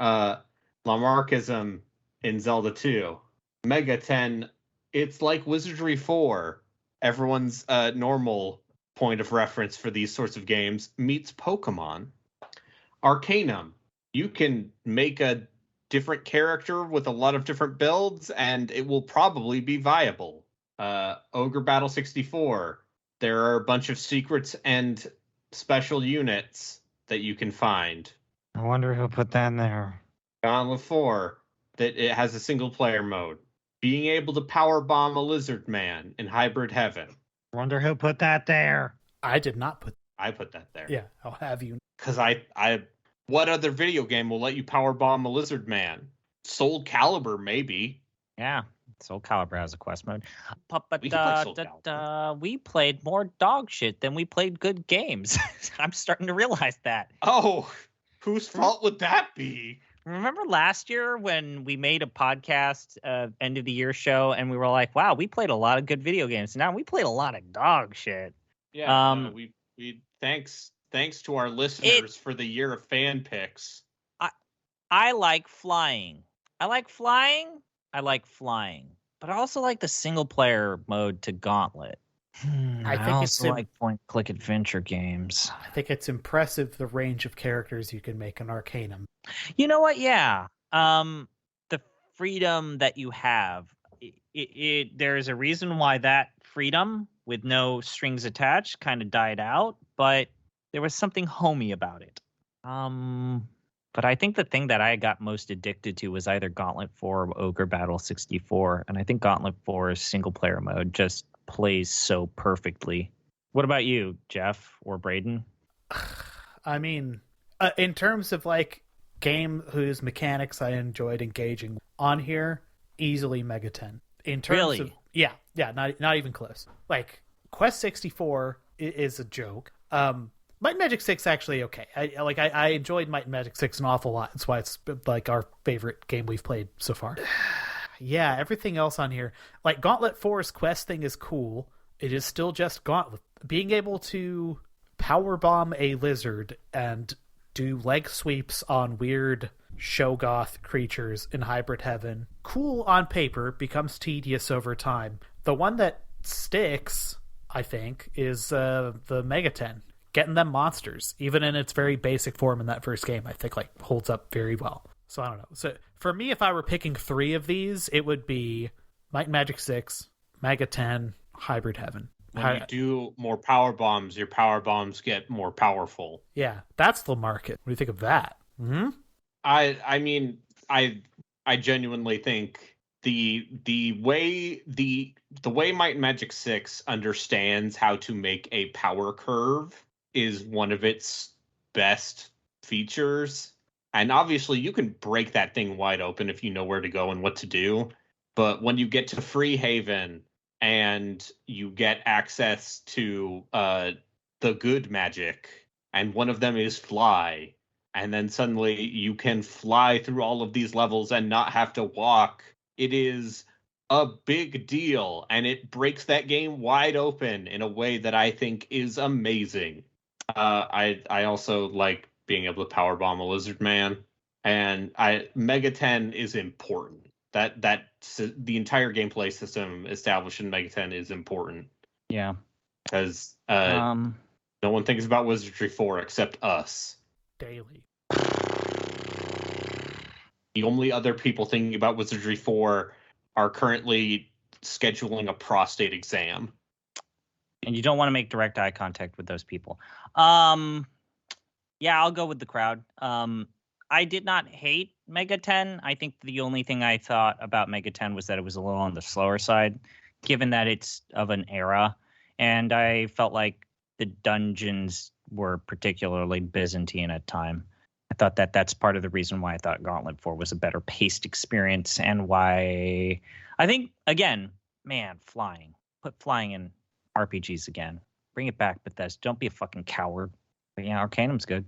Lamarckism in Zelda 2. Mega 10. It's like Wizardry 4. Everyone's normal point of reference for these sorts of games meets Pokemon. Arcanum. You can make a different character with a lot of different builds, and it will probably be viable. Ogre Battle 64. There are a bunch of secrets and special units that you can find. I wonder who put that in there. Gauntlet 4. That it has a single player mode. Being able to power bomb a lizard man in Hybrid Heaven. Wonder who put that there. I did not put. I put that there. Yeah, I'll have you. Because I what other video game will let you power bomb a lizard man? Soul Calibur, maybe. Yeah, Soul Calibur has a quest mode. But We can play Soul Calibur. We played more dog shit than we played good games. I'm starting to realize that. Oh, whose fault would that be? Remember last year when we made a podcast end of the year show, and we were like, "Wow, we played a lot of good video games. Now we played a lot of dog shit." Yeah, no, we thanks to our listeners for the year of fan picks. I like flying. But I also like the single player mode to Gauntlet. I think it's also like point-click adventure games. I think it's impressive the range of characters you can make in Arcanum. You know what? Yeah. The freedom that you have. There's a reason why that freedom with no strings attached kind of died out, but there was something homey about it. But I think the thing that I got most addicted to was either Gauntlet 4 or Ogre Battle 64, and I think Gauntlet 4's single player mode just plays so perfectly. What about you, Jeff or Braden? I mean, in terms of like game whose mechanics I enjoyed engaging on here, easily Mega 10. In terms of yeah, not even close. Like Quest 64 is a joke. Might and Magic 6 actually okay. I enjoyed Might and Magic 6 an awful lot. That's why it's like our favorite game we've played so far. Yeah, everything else on here, like Gauntlet 4's quest thing is cool. It is still just Gauntlet. Being able to powerbomb a lizard and do leg sweeps on weird Shogoth creatures in Hybrid Heaven, cool on paper, becomes tedious over time. The one that sticks, I think, is the Mega 10. Getting them monsters, even in its very basic form in that first game, I think like holds up very well. So I don't know. So for me, if I were picking 3 of these, it would be Might and Magic 6, Mega 10, Hybrid Heaven. When you do more power bombs, your power bombs get more powerful. Yeah, that's the market. What do you think of that? Mm-hmm. I mean, I genuinely think the way Might and Magic 6 understands how to make a power curve is one of its best features. And obviously you can break that thing wide open if you know where to go and what to do. But when you get to Free Haven and you get access to the good magic, and one of them is fly, and then suddenly you can fly through all of these levels and not have to walk, it is a big deal, and it breaks that game wide open in a way that I think is amazing. I also like being able to powerbomb a lizard man, and Mega 10 is important. That the entire gameplay system established in Mega 10 is important. Yeah, because no one thinks about Wizardry 4 except us. Daily. The only other people thinking about Wizardry 4 are currently scheduling a prostate exam. And you don't want to make direct eye contact with those people. Yeah, I'll go with the crowd. I did not hate Mega 10. I think the only thing I thought about Mega 10 was that it was a little on the slower side, given that it's of an era. And I felt like the dungeons were particularly Byzantine at time. I thought that that's part of the reason why I thought Gauntlet 4 was a better paced experience, and why I think, again, man, flying. Put flying in RPGs again. Bring it back, Bethesda. Don't be a fucking coward. But yeah, Arcanum's good.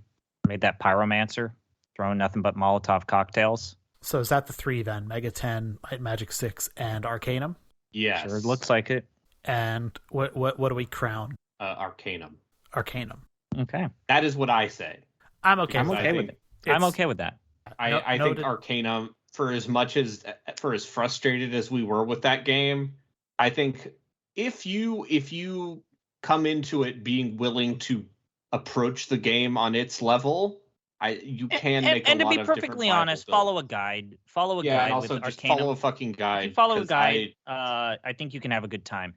Made that Pyromancer, throwing nothing but Molotov cocktails. So is that the 3 then? Mega 10, Might Magic 6, and Arcanum? Yes. Sure, it looks like it. And what do we crown? Arcanum. Arcanum. Okay. That is what I say. I'm okay. I'm okay with it. I'm okay with that. I think Arcanum, for as frustrated as we were with that game, I think if you come into it being willing to approach the game on its level, you can make a lot of different. And to be perfectly honest, follow a guide. Follow a guide. And also with just Arcanum. follow a fucking guide. If you follow a guide, I think you can have a good time.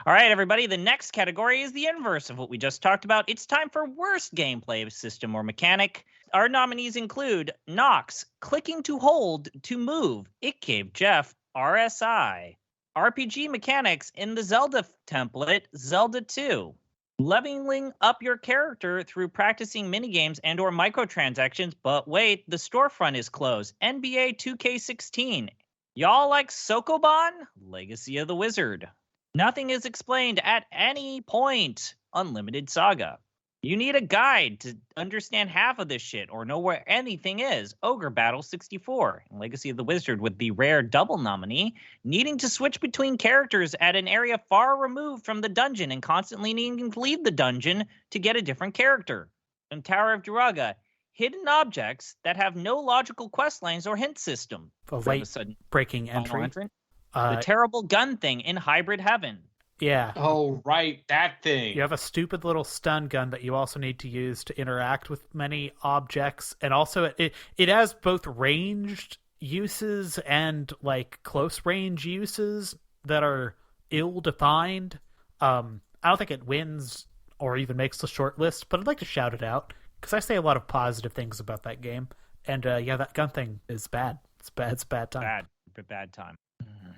All right, everybody, the next category is the inverse of what we just talked about. It's time for worst gameplay system or mechanic. Our nominees include Nox, clicking to hold to move. It gave Jeff RSI. RPG mechanics in the Zelda template, Zelda 2. Leveling up your character through practicing minigames and or microtransactions, but wait, the storefront is closed. NBA 2K16. Y'all like Sokoban? Legacy of the Wizard. Nothing is explained at any point. Unlimited Saga. You need a guide to understand half of this shit or know where anything is. Ogre Battle 64. And Legacy of the Wizard with the rare double nominee. Needing to switch between characters at an area far removed from the dungeon and constantly needing to leave the dungeon to get a different character. And Tower of Duraga. Hidden objects that have no logical quest lines or hint system. A late breaking entry. The terrible gun thing in Hybrid Heaven. Yeah. Oh, right. That thing. You have a stupid little stun gun that you also need to use to interact with many objects. And also it has both ranged uses and like close range uses that are ill-defined. I don't think it wins or even makes the short list, but I'd like to shout it out because I say a lot of positive things about that game. And yeah, that gun thing is bad. It's bad. It's a bad time. Bad time.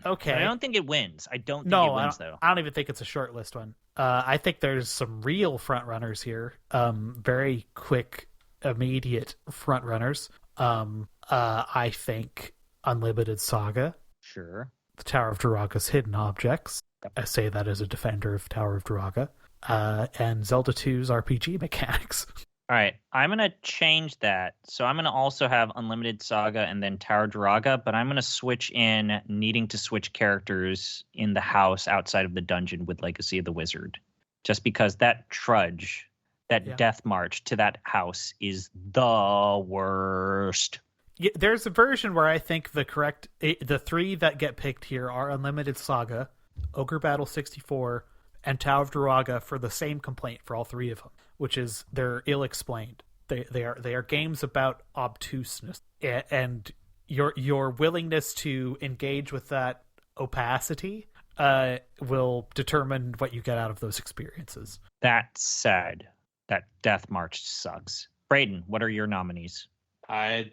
Okay. But I don't think it wins. I don't think it wins, though. I don't even think it's a short list one. I think there's some real front runners here. Very quick immediate frontrunners. I think Unlimited Saga, Sure. the Tower of Duraga's Hidden Objects. Yep. I say that as a defender of Tower of Duraga. And Zelda 2's RPG mechanics. All right, I'm going to change that. So I'm going to also have Unlimited Saga and then Tower Duraga, but I'm going to switch in needing to switch characters in the house outside of the dungeon with Legacy of the Wizard. Just because that trudge, that death march to that house is the worst. Yeah, there's a version where I think the three that get picked here are Unlimited Saga, Ogre Battle 64, and Tower of Duraga for the same complaint for all three of them, which is they're ill-explained. They are games about obtuseness, and your willingness to engage with that opacity will determine what you get out of those experiences. That said, that Death March sucks. Braden, what are your nominees? I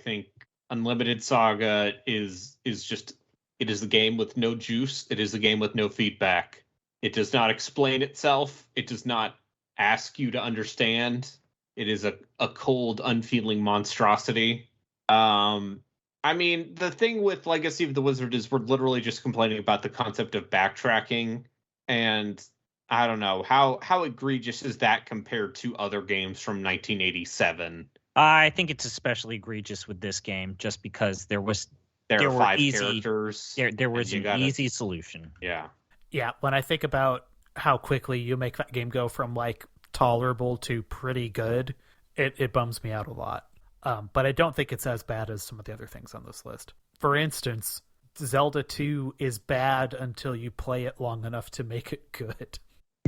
think Unlimited Saga is just, it is the game with no juice. It is the game with no feedback. It does not explain itself. It does not ask you to understand. It is a cold, unfeeling monstrosity. I mean, the thing with Legacy of the Wizard is we're literally just complaining about the concept of backtracking, and I don't know how egregious is that compared to other games from 1987. I think it's especially egregious with this game, just because there were 5 easy characters. There was an easy solution. Yeah, when I think about how quickly you make that game go from like tolerable to pretty good, it bums me out a lot. But I don't think it's as bad as some of the other things on this list. For instance, Zelda 2 is bad until you play it long enough to make it good.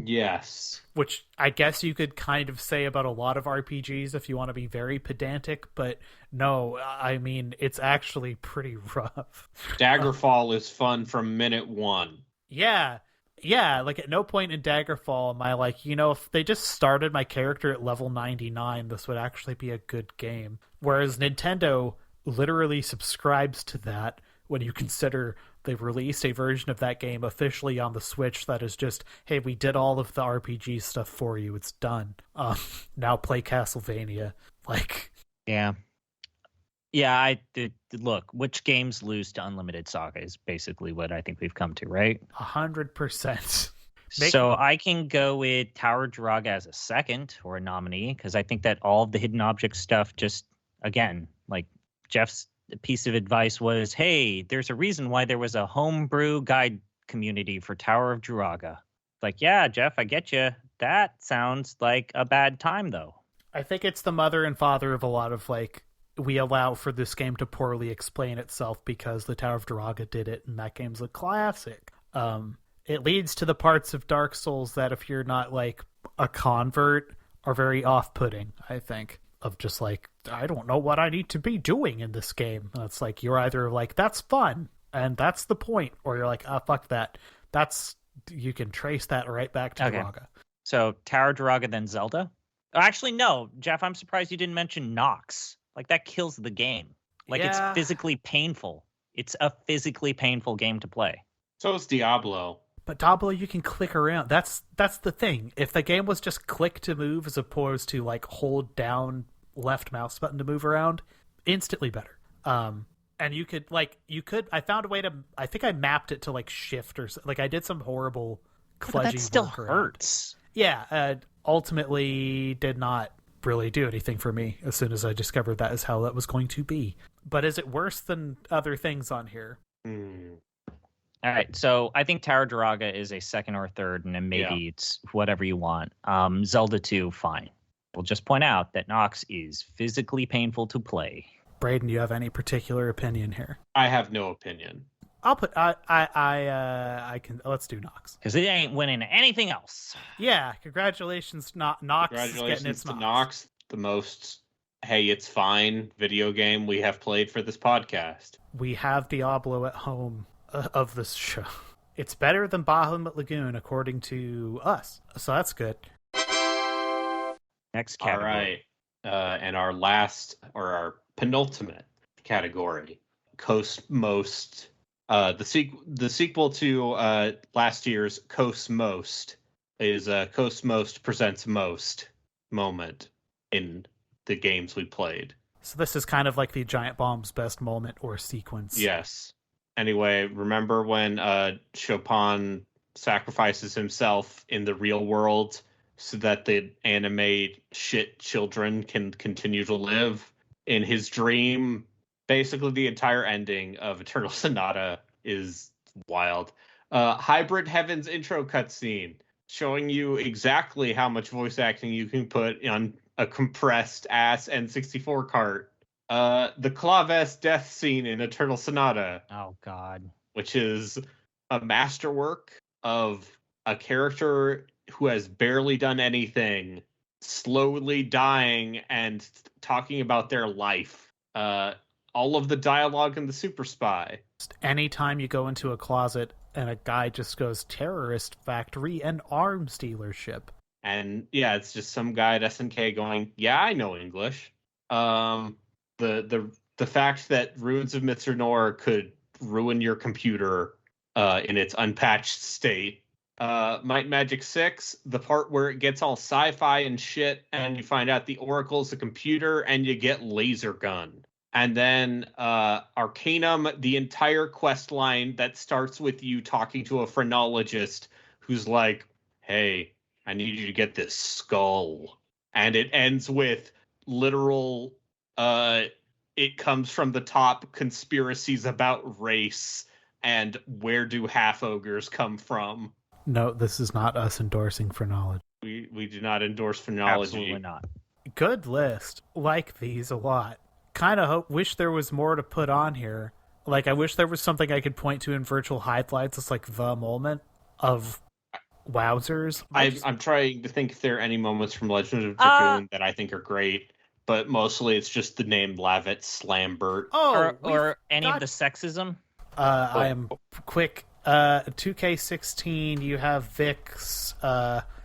Yes. Which I guess you could kind of say about a lot of RPGs if you want to be very pedantic, but no, I mean, it's actually pretty rough. Daggerfall is fun from minute 1. Yeah, like at no point in Daggerfall am I like, if they just started my character at level 99, this would actually be a good game. Whereas Nintendo literally subscribes to that when you consider they've released a version of that game officially on the Switch that is just, hey, we did all of the RPG stuff for you, it's done. Now play Castlevania. Like, yeah, look, which games lose to Unlimited Saga is basically what I think we've come to, right? 100%. So I can go with Tower Duraga as a second or a nominee, because I think that all of the hidden object stuff just, again, like Jeff's piece of advice was, hey, there's a reason why there was a homebrew guide community for Tower of Duraga. Like, yeah, Jeff, I get you. That sounds like a bad time, though. I think it's the mother and father of a lot of, like, we allow for this game to poorly explain itself because the Tower of Duraga did it, and that game's a classic. It leads to the parts of Dark Souls that, if you're not, like, a convert, are very off-putting, I think. Of just like, I don't know what I need to be doing in this game. And it's like, you're either like, that's fun, and that's the point, or you're like, fuck that. You can trace that right back to Duraga. So Tower Duraga, then Zelda? Actually, no, Jeff, I'm surprised you didn't mention Nox. Like, that kills the game. Like, It's physically painful. It's a physically painful game to play. So is Diablo. But Diablo, you can click around. That's the thing. If the game was just click to move as opposed to like hold down left mouse button to move around, instantly better. And you could I found a way to, I think I mapped it to like shift or like I did some horrible kludgy but that still workaround. Hurts. Yeah, ultimately did not really do anything for me as soon as I discovered that is how that was going to be. But is it worse than other things on here? All right, so I think Tower Duraga is a second or third, and then maybe it's whatever you want. Zelda 2, fine. We'll just point out that Nox is physically painful to play. Braden, do you have any particular opinion here? I have no opinion. I'll put I can let's do Nox. Because it ain't winning anything else. Yeah, congratulations, Nox. Congratulations is getting to Nox, the most hey, it's fine video game we have played for this podcast. We have Diablo at home of this show. It's better than Bahamut Lagoon, according to us. So that's good. Next category. All right. And our last, or our penultimate category, Coast Most. The sequel to last year's Coast Most is Coast Most presents Most moment in the games we played. So this is kind of like the Giant Bomb's best moment or sequence. Yes. Anyway, remember when Chopin sacrifices himself in the real world so that the anime shit children can continue to live? In his dream, basically the entire ending of Eternal Sonata is wild. Hybrid Heaven's intro cutscene, showing you exactly how much voice acting you can put on a compressed ass N64 cart. The Claves death scene in Eternal Sonata. Oh God. Which is a masterwork of a character who has barely done anything, slowly dying and talking about their life. All of the dialogue in the Super Spy. Anytime you go into a closet and a guy just goes terrorist factory and arms dealership. And yeah, it's just some guy at SNK going, yeah, I know English. The fact that Ruins of Mitsunor could ruin your computer in its unpatched state. Might and Magic 6, the part where it gets all sci-fi and shit, and you find out the Oracle's a computer, and you get Laser Gun. And then Arcanum, the entire quest line that starts with you talking to a phrenologist who's like, hey, I need you to get this skull. And it ends with literal, it comes from the top conspiracies about race and where do half ogres come from. No, this is not us endorsing phrenology. We do not endorse phrenology. Absolutely not. Good list. Like these a lot. Kind of wish there was more to put on here. Like, I wish there was something I could point to in virtual highlights. It's like the moment of wowzers. I'm trying to think if there are any moments from Legend of Dragoon that I think are great, but mostly it's just the name Lavit Slambert. Or any of the sexism. I am quick. 2K16, you have Vic's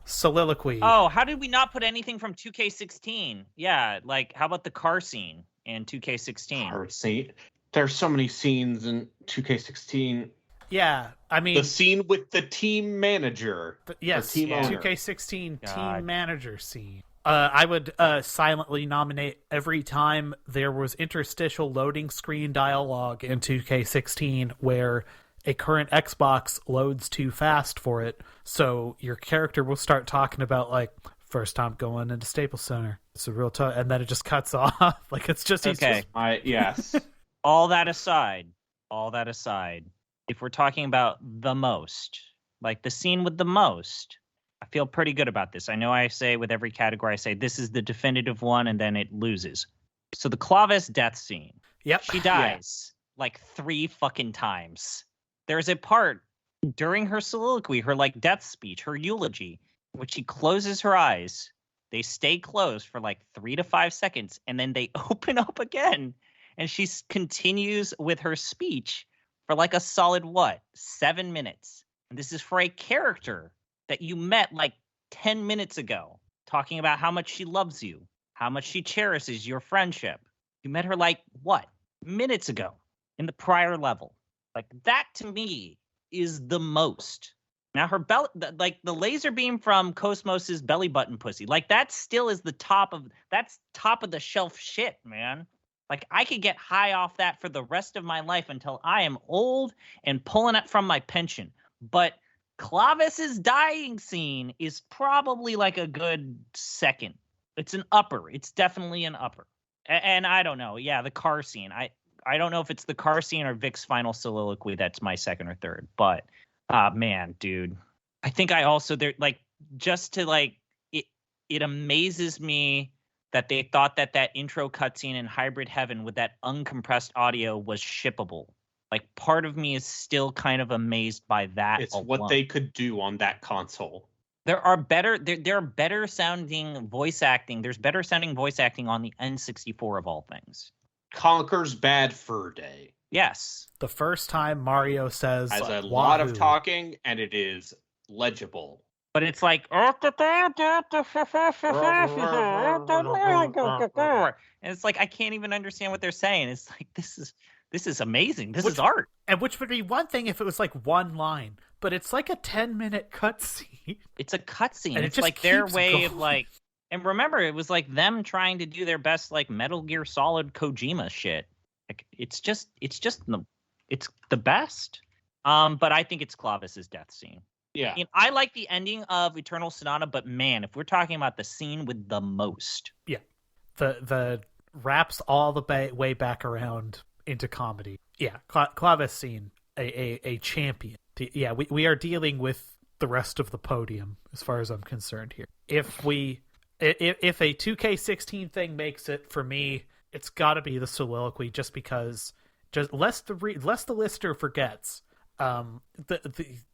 soliloquy. Oh, how did we not put anything from 2K16? Yeah, like, how about the car scene in 2K16? Car scene. There's so many scenes in 2K16. Yeah, I mean... The scene with the team manager. Yes, team owner. 2K16 God. team manager scene. I would silently nominate every time there was interstitial loading screen dialogue in 2K16 where a current Xbox loads too fast for it, so your character will start talking about, like, first time going into Staples Center. It's a real tough, and then it just cuts off. Like, it's just... Okay. Yes. All that aside, if we're talking about the most, like the scene with the most, I feel pretty good about this. I know I say with every category, I say this is the definitive one, and then it loses. So the Claves death scene. Yep. She dies like 3 fucking times. There's a part during her soliloquy, her like death speech, her eulogy, which she closes her eyes. They stay closed for like 3 to 5 seconds, and then they open up again. And she continues with her speech for like a solid, 7 minutes. And this is for a character that you met like 10 minutes ago, talking about how much she loves you, how much she cherishes your friendship. You met her like, minutes ago in the prior level. Like, that to me is the most. Now her like the laser beam from Cosmos's belly button pussy, like that still is top of the shelf shit, man. Like, I could get high off that for the rest of my life until I am old and pulling it from my pension. But Claves's dying scene is probably like a good second. It's an upper. It's definitely an upper. And I don't know. Yeah, the car scene. I don't know if it's the car scene or Vic's final soliloquy that's my second or third. But man, dude, I think I also it amazes me that they thought that intro cutscene in Hybrid Heaven with that uncompressed audio was shippable. Like, part of me is still kind of amazed by that. It's alone. what they could do on that console. There are better sounding voice acting. There's better sounding voice acting on the N64 of all things. Conker's Bad Fur Day. Yes. The first time Mario says has a lot of talking, and it is legible. But it's like, and it's like, I can't even understand what they're saying. It's like, this is amazing. This is art. And which would be one thing if it was like one line, but it's like a 10-minute cutscene. It's a cutscene. And it's like their way of like, And remember, it was like them trying to do their best, like Metal Gear Solid Kojima shit. Like it's the best. But I think it's Clovis's death scene. Yeah. I mean, I like the ending of Eternal Sonata, but man, if we're talking about the scene with the most, the wraps all the way back around into comedy. Yeah, Clovis scene, a champion. We are dealing with the rest of the podium as far as I'm concerned here. If a 2K16 thing makes it, for me, it's got to be the soliloquy, just because, lest the listener forgets.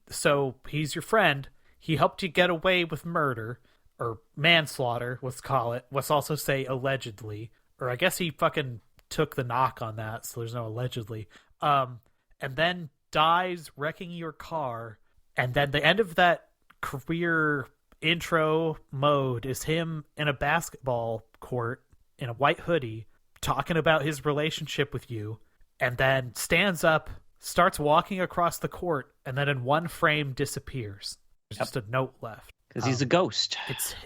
So he's your friend. He helped you get away with murder or manslaughter. Let's call it. Let's also say allegedly, or I guess he fucking took the knock on that, so there's no allegedly. And then dies wrecking your car, and then the end of that career intro mode is him in a basketball court in a white hoodie talking about his relationship with you, and then stands up, starts walking across the court, and then in one frame disappears. There's just a note left. Because he's a ghost.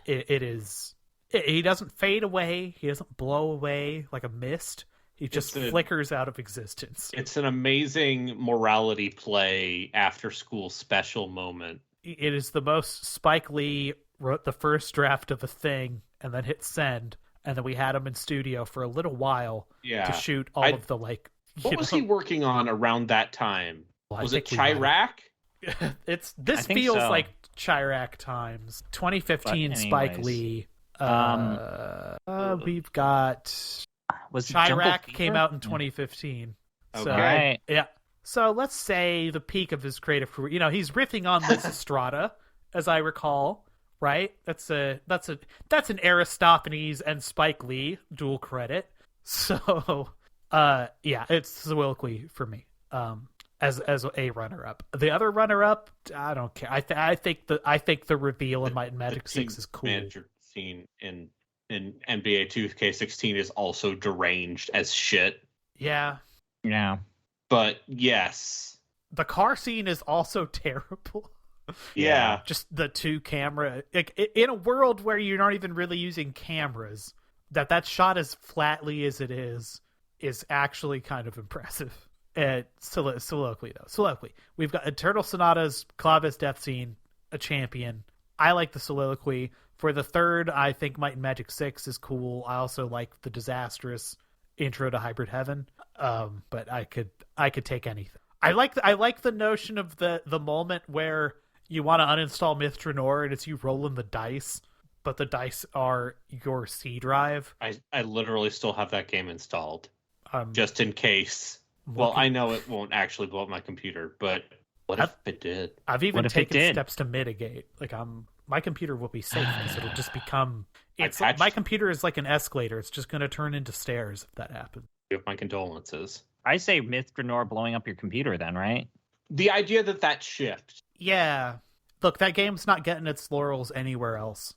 He doesn't fade away. He doesn't blow away like a mist. He just flickers out of existence. It's an amazing morality play after school special moment. It is the most Spike Lee wrote the first draft of a thing and then hit send, and then we had him in studio for a little while to shoot all of the like. What was he working on around that time? Well, was it Chirac? This feels like Chirac times. 2015 Spike Lee. We've got Chirac came out in 2015. So, okay. Yeah. So let's say the peak of his creative career. You know, he's riffing on Liz Estrada, as I recall. Right? That's an Aristophanes and Spike Lee dual credit. So, it's soliloquy for me. As a runner up. The other runner up, I don't care. I think the reveal in Might and Magic 6 is cool. Manager scene in NBA 2K16 is also deranged as shit. Yeah. Yeah. But yes. The car scene is also terrible. Yeah. Just the two camera, like in a world where you're not even really using cameras, that shot as flatly as it is actually kind of impressive. Soliloquy though. Soliloquy. We've got Eternal Sonata's Clovis death scene, a champion. I like the soliloquy. For the third, I think Might and Magic 6 is cool. I also like the disastrous intro to Hybrid Heaven. But I could take anything. I like the notion of the moment where you want to uninstall Mythranor and it's you rolling the dice, but the dice are your C drive. I literally still have that game installed. Just in case. Well, I know it won't actually blow up my computer, but what if it did? I've even taken steps to mitigate. Like my computer will be safe because it'll just become. My computer is like an escalator. It's just going to turn into stairs if that happens. You have my condolences. I say Mythranor blowing up your computer then, right? The idea that shift. Yeah. Look, that game's not getting its laurels anywhere else.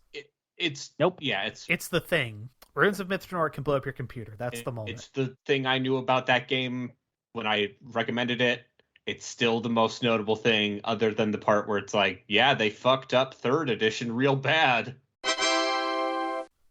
It's nope. Yeah, it's the thing. Ruins of Mythranor can blow up your computer. That's the moment. It's the thing I knew about that game when I recommended it. It's still the most notable thing, other than the part where it's like, yeah, they fucked up 3rd edition real bad.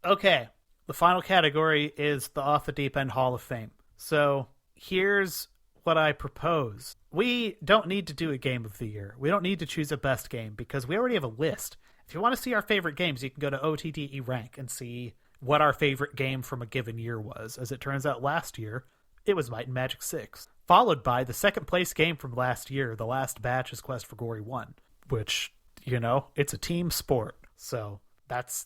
Okay, the final category is the Off the Deep End Hall of Fame. So here's what I propose. We don't need to do a Game of the Year. We don't need to choose a best game because we already have a list. If you want to see our favorite games, you can go to OTDE Rank and see what our favorite game from a given year was. As it turns out, last year, it was Might and Magic 6. Followed by the second place game from last year, the last batch is Quest for Glory 1, which, it's a team sport. So that's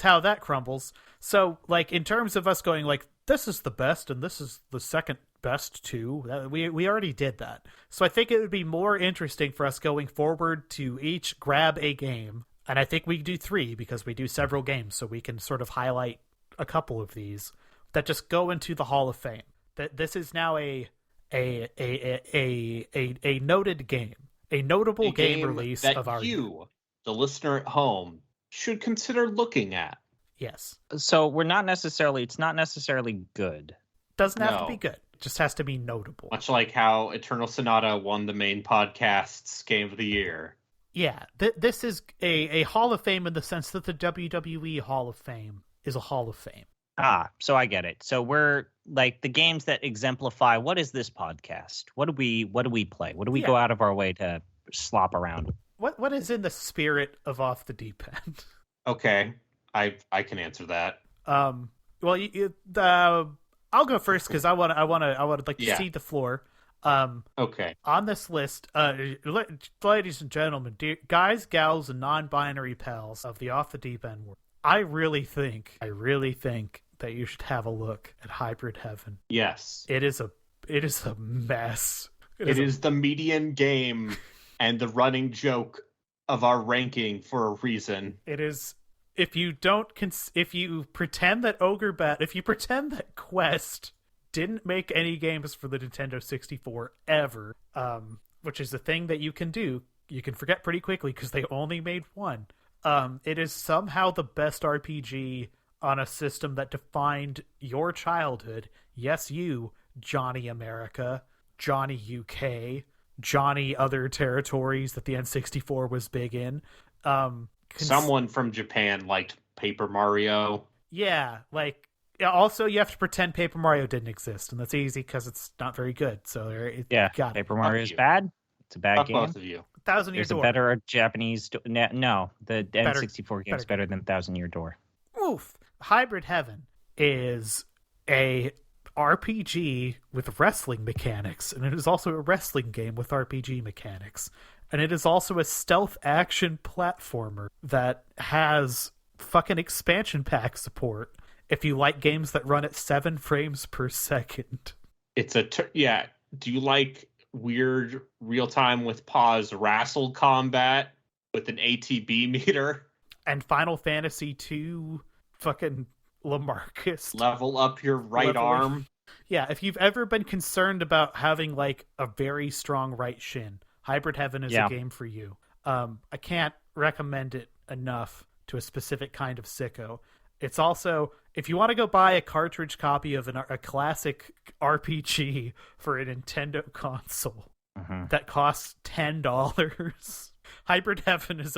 how that crumbles. So, like, in terms of us going, like, this is the best and this is the second best too, we already did that. So I think it would be more interesting for us going forward to each grab a game. And I think we do 3 because we do several games, so we can sort of highlight a couple of these that just go into the Hall of Fame. That this is now a noted game, a notable game release that of our you, the listener at home, should consider looking at. Yes. So it's not necessarily good. Doesn't have to be good. It just has to be notable. Much like how Eternal Sonata won the main podcast's Game of the Year. Yeah, this is a Hall of Fame in the sense that the WWE Hall of Fame is a Hall of Fame. So I get it. So we're like the games that exemplify what is this podcast? What do we play? What do we go out of our way to slop around with? What is in the spirit of Off the Deep End? Okay, I can answer that. Well, I'll go first because I want to cede the floor. Okay. On this list, ladies and gentlemen, guys, gals, and non-binary pals of the Off the Deep End world, I really think that you should have a look at Hybrid Heaven. Yes. It is a mess. It is the median game and the running joke of our ranking for a reason. It is. If you pretend that Quest didn't make any games for the Nintendo 64 ever, which is a thing that you can do, you can forget pretty quickly because they only made one. It is somehow the best RPG on a system that defined your childhood. Yes, you, Johnny America, Johnny UK, Johnny other territories that the N64 was big in. Someone from Japan liked Paper Mario. Yeah, like, also you have to pretend Paper Mario didn't exist, and that's easy because it's not very good. So Paper Mario is bad. It's a bad game. Both of you. 1,000 Year Door. There's a better Japanese. No, the N64 game is better than 1,000 Year Door. Oof. Hybrid Heaven is a RPG with wrestling mechanics, and it is also a wrestling game with RPG mechanics. And it is also a stealth action platformer that has fucking expansion pack support if you like games that run at 7 frames per second. It's do you like weird real-time with pause wrestle combat with an ATB meter? And Final Fantasy II fucking Lamarcus. Level up your right arm. Yeah, if you've ever been concerned about having like a very strong right shin, Hybrid Heaven is a game for you. I can't recommend it enough to a specific kind of sicko. It's also, if you want to go buy a cartridge copy of a classic RPG for a Nintendo console that costs $10, Hybrid Heaven is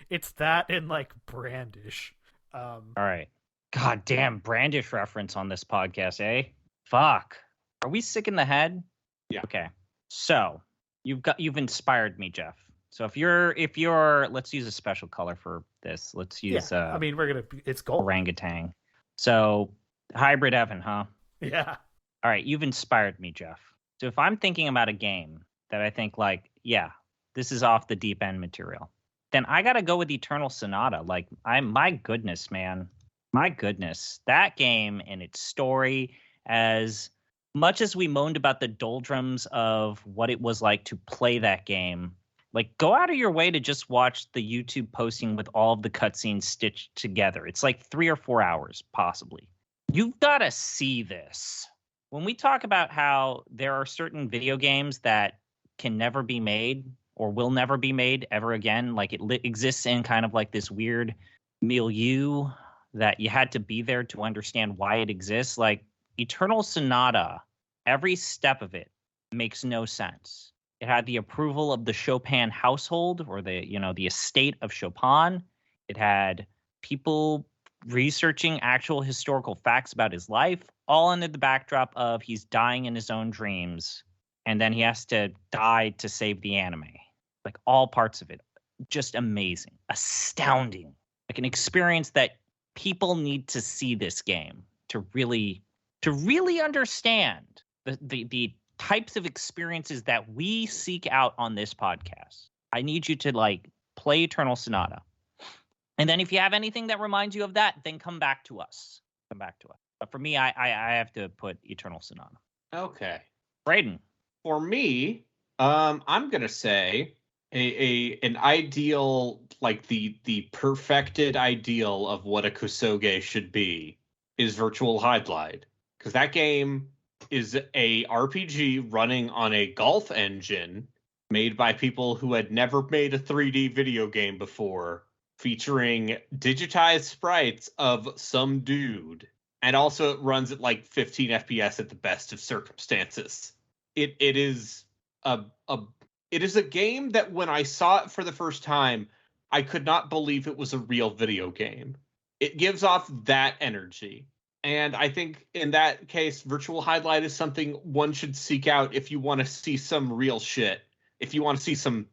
it's that and like Brandish. All right. God damn, Brandish reference on this podcast, eh? Fuck. Are we sick in the head? Yeah. Okay. So you've inspired me, Jeff. So if you're let's use a special color for this. Let's use it's gold. Orangutan. So Hybrid Heaven, huh? Yeah. All right, you've inspired me, Jeff. So if I'm thinking about a game that I think like, yeah, this is off the deep end material, then I gotta go with Eternal Sonata. Like, my goodness, man. My goodness. That game and its story, as much as we moaned about the doldrums of what it was like to play that game, like, go out of your way to just watch the YouTube posting with all of the cutscenes stitched together. It's like 3 or 4 hours, possibly. You've got to see this. When we talk about how there are certain video games that can never be made or will never be made ever again, like it exists in kind of like this weird milieu that you had to be there to understand why it exists, like Eternal Sonata, every step of it makes no sense. It had the approval of the Chopin household, or the estate of Chopin. It had people researching actual historical facts about his life, all under the backdrop of he's dying in his own dreams, and then he has to die to save the anime. Like, all parts of it, just amazing, astounding. Like an experience that people need to see this game to really understand the types of experiences that we seek out on this podcast. I need you to like play Eternal Sonata. And then if you have anything that reminds you of that, then come back to us. But for me, I have to put Eternal Sonata. Okay. Braden. For me, I'm gonna say an ideal, like the perfected ideal of what a kusoge should be is Virtual Hydlide. Because that game is a RPG running on a golf engine made by people who had never made a 3D video game before, featuring digitized sprites of some dude. And also it runs at like 15 FPS at the best of circumstances. It is a It is a game that when I saw it for the first time, I could not believe it was a real video game. It gives off that energy. And I think in that case, Virtual Highlight is something one should seek out if you want to see some real shit. If you want to see some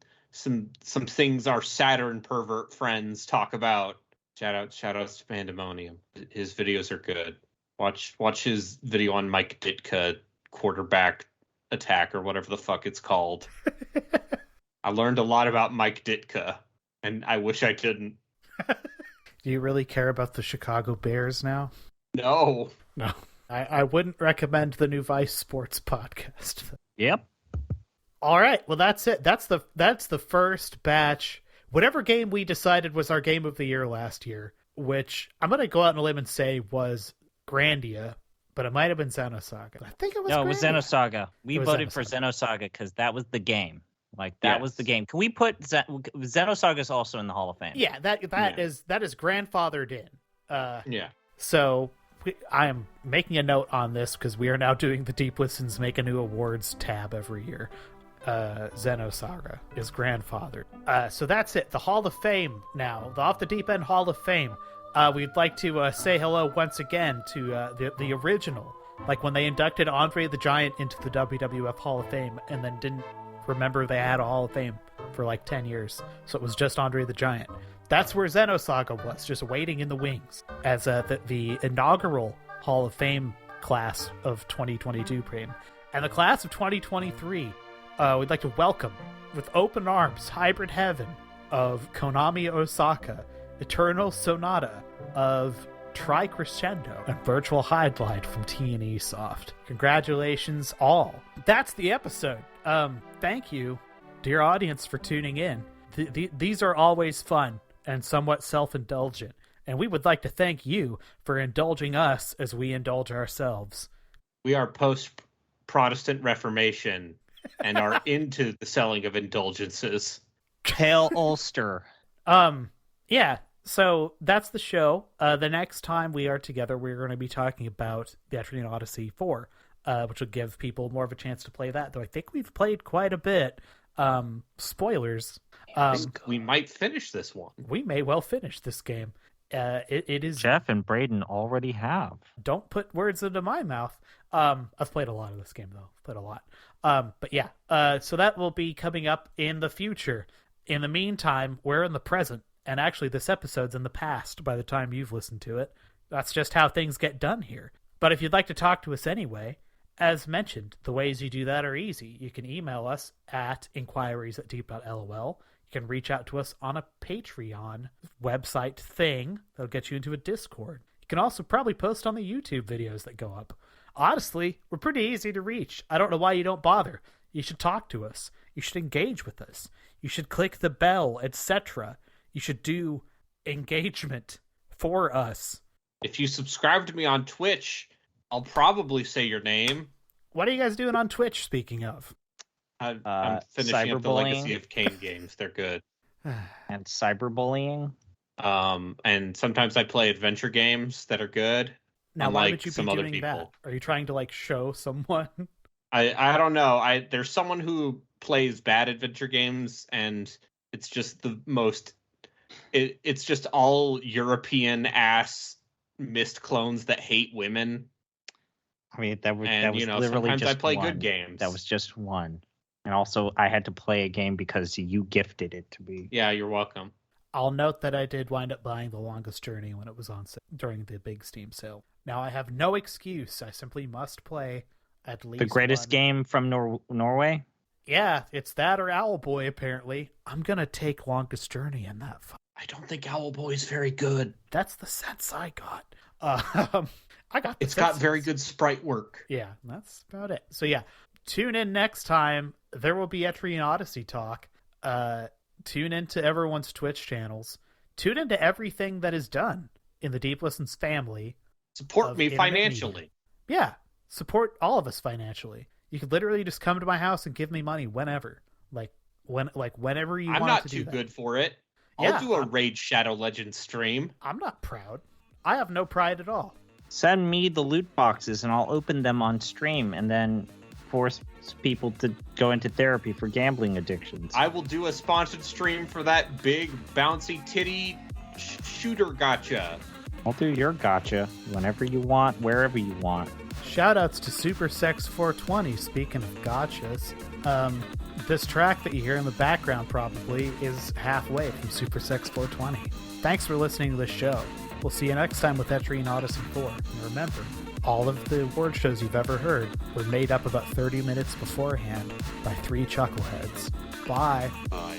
things our Saturn pervert friends talk about. Shout outs to Pandemonium. His videos are good. Watch his video on Mike Ditka quarterback attack or whatever the fuck it's called. I learned a lot about Mike Ditka, and I wish I didn't. Do you really care about the Chicago Bears now? No. I wouldn't recommend the new Vice Sports podcast. Yep. All right, well that's it. That's the first batch. Whatever game we decided was our game of the year last year, which I'm gonna go out on a limb and say was Grandia, but it might have been Xenosaga. I think it was. No, Grandia. it was Xenosaga. We voted for Xenosaga. Xenosaga because that was the game. Like that was the game. Can we put Xenosaga is also in the Hall of Fame? Yeah, that is grandfathered in. Yeah. So I am making a note on this because we are now doing the Deep Listens Make a New Awards tab every year. Xenosaga is grandfathered. So that's it. The Hall of Fame now. The Off the Deep End Hall of Fame. We'd like to say hello once again to the original. Like when they inducted Andre the Giant into the WWF Hall of Fame and then didn't remember they had a Hall of Fame for like 10 years. So it was just Andre the Giant. That's where Xenosaga was, just waiting in the wings as the inaugural Hall of Fame class of 2022 came. And the class of 2023, we'd like to welcome with open arms Hybrid Heaven of Konami Osaka, Eternal Sonata of Tri Crescendo, and Virtual Highlight from T&E Soft. Congratulations all. That's the episode. Thank you, dear audience, for tuning in. These are always fun and somewhat self-indulgent, and we would like to thank you for indulging us as we indulge ourselves. We are post-Protestant Reformation and are into the selling of indulgences. Hail Ulster. Yeah, so that's the show. The next time we are together, we're going to be talking about the Etrian Odyssey 4, which will give people more of a chance to play that, though I think we've played quite a bit. Spoilers. We might finish this one. We may well finish this game. It is. Jeff and Braden already have. Don't put words into my mouth. I've played a lot of this game, though. I've played a lot. But yeah, so that will be coming up in the future. In the meantime, we're in the present. And actually, this episode's in the past by the time you've listened to it. That's just how things get done here. But if you'd like to talk to us anyway, as mentioned, the ways you do that are easy. You can email us at inquiries@deep.lol. You can reach out to us on a Patreon website thing that'll get you into a Discord. You can also probably post on the YouTube videos that go up. Honestly, we're pretty easy to reach. I don't know why you don't bother. You should talk to us. You should engage with us. You should click the bell, etc. You should do engagement for us. If you subscribe to me on Twitch, I'll probably say your name. What are you guys doing on Twitch, speaking of? I'm finishing up the Legacy of Kain games. They're good. And cyberbullying. And sometimes I play adventure games that are good. Now, why unlike would you be some other doing people. that? Are you trying to like show someone? I don't know. There's someone who plays bad adventure games, and it's just the most. It's just all European ass mist clones that hate women. I mean, that was literally sometimes just I play one. good games. That was just one. And also, I had to play a game because you gifted it to me. Yeah, you're welcome. I'll note that I did wind up buying The Longest Journey when it was on sale during the big Steam sale. Now I have no excuse. I simply must play at least the greatest one. game from Norway? Yeah, it's that or Owlboy, apparently. I'm gonna take Longest Journey in that fight. I don't think Owlboy is very good. That's the sense I got. I got the It's got sense. very good sprite work. Yeah, that's about it. So yeah, tune in next time. There will be Etrian Odyssey talk. Tune into everyone's Twitch channels. Tune into everything that is done in the Deep Listens family. Support me internet financially. media. Yeah, support all of us financially. You could literally just come to my house and give me money whenever, whenever you I'm want not to do too that. good for it. Yeah, I'll do a Raid Shadow Legends stream. I'm not proud. I have no pride at all. Send me the loot boxes and I'll open them on stream. And then force people to go into therapy for gambling addictions. I will do a sponsored stream for that big bouncy titty shooter gotcha. I'll do your gotcha whenever you want, wherever you want. Shoutouts to Super Sex 420, speaking of gotchas. This track that you hear in the background probably is halfway from Super Sex 420. Thanks for listening to this show. We'll see you next time with Etrian Odyssey 4. And remember, all of the award shows you've ever heard were made up about 30 minutes beforehand by 3 chuckleheads. Bye. Bye.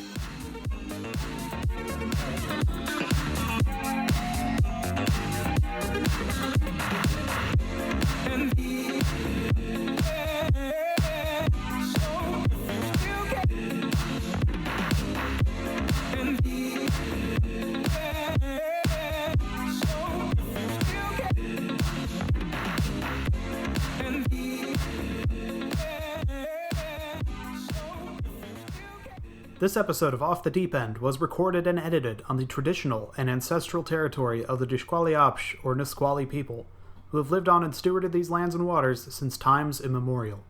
This episode of Off the Deep End was recorded and edited on the traditional and ancestral territory of the Nisqually or Nisqually people, who have lived on and stewarded these lands and waters since times immemorial.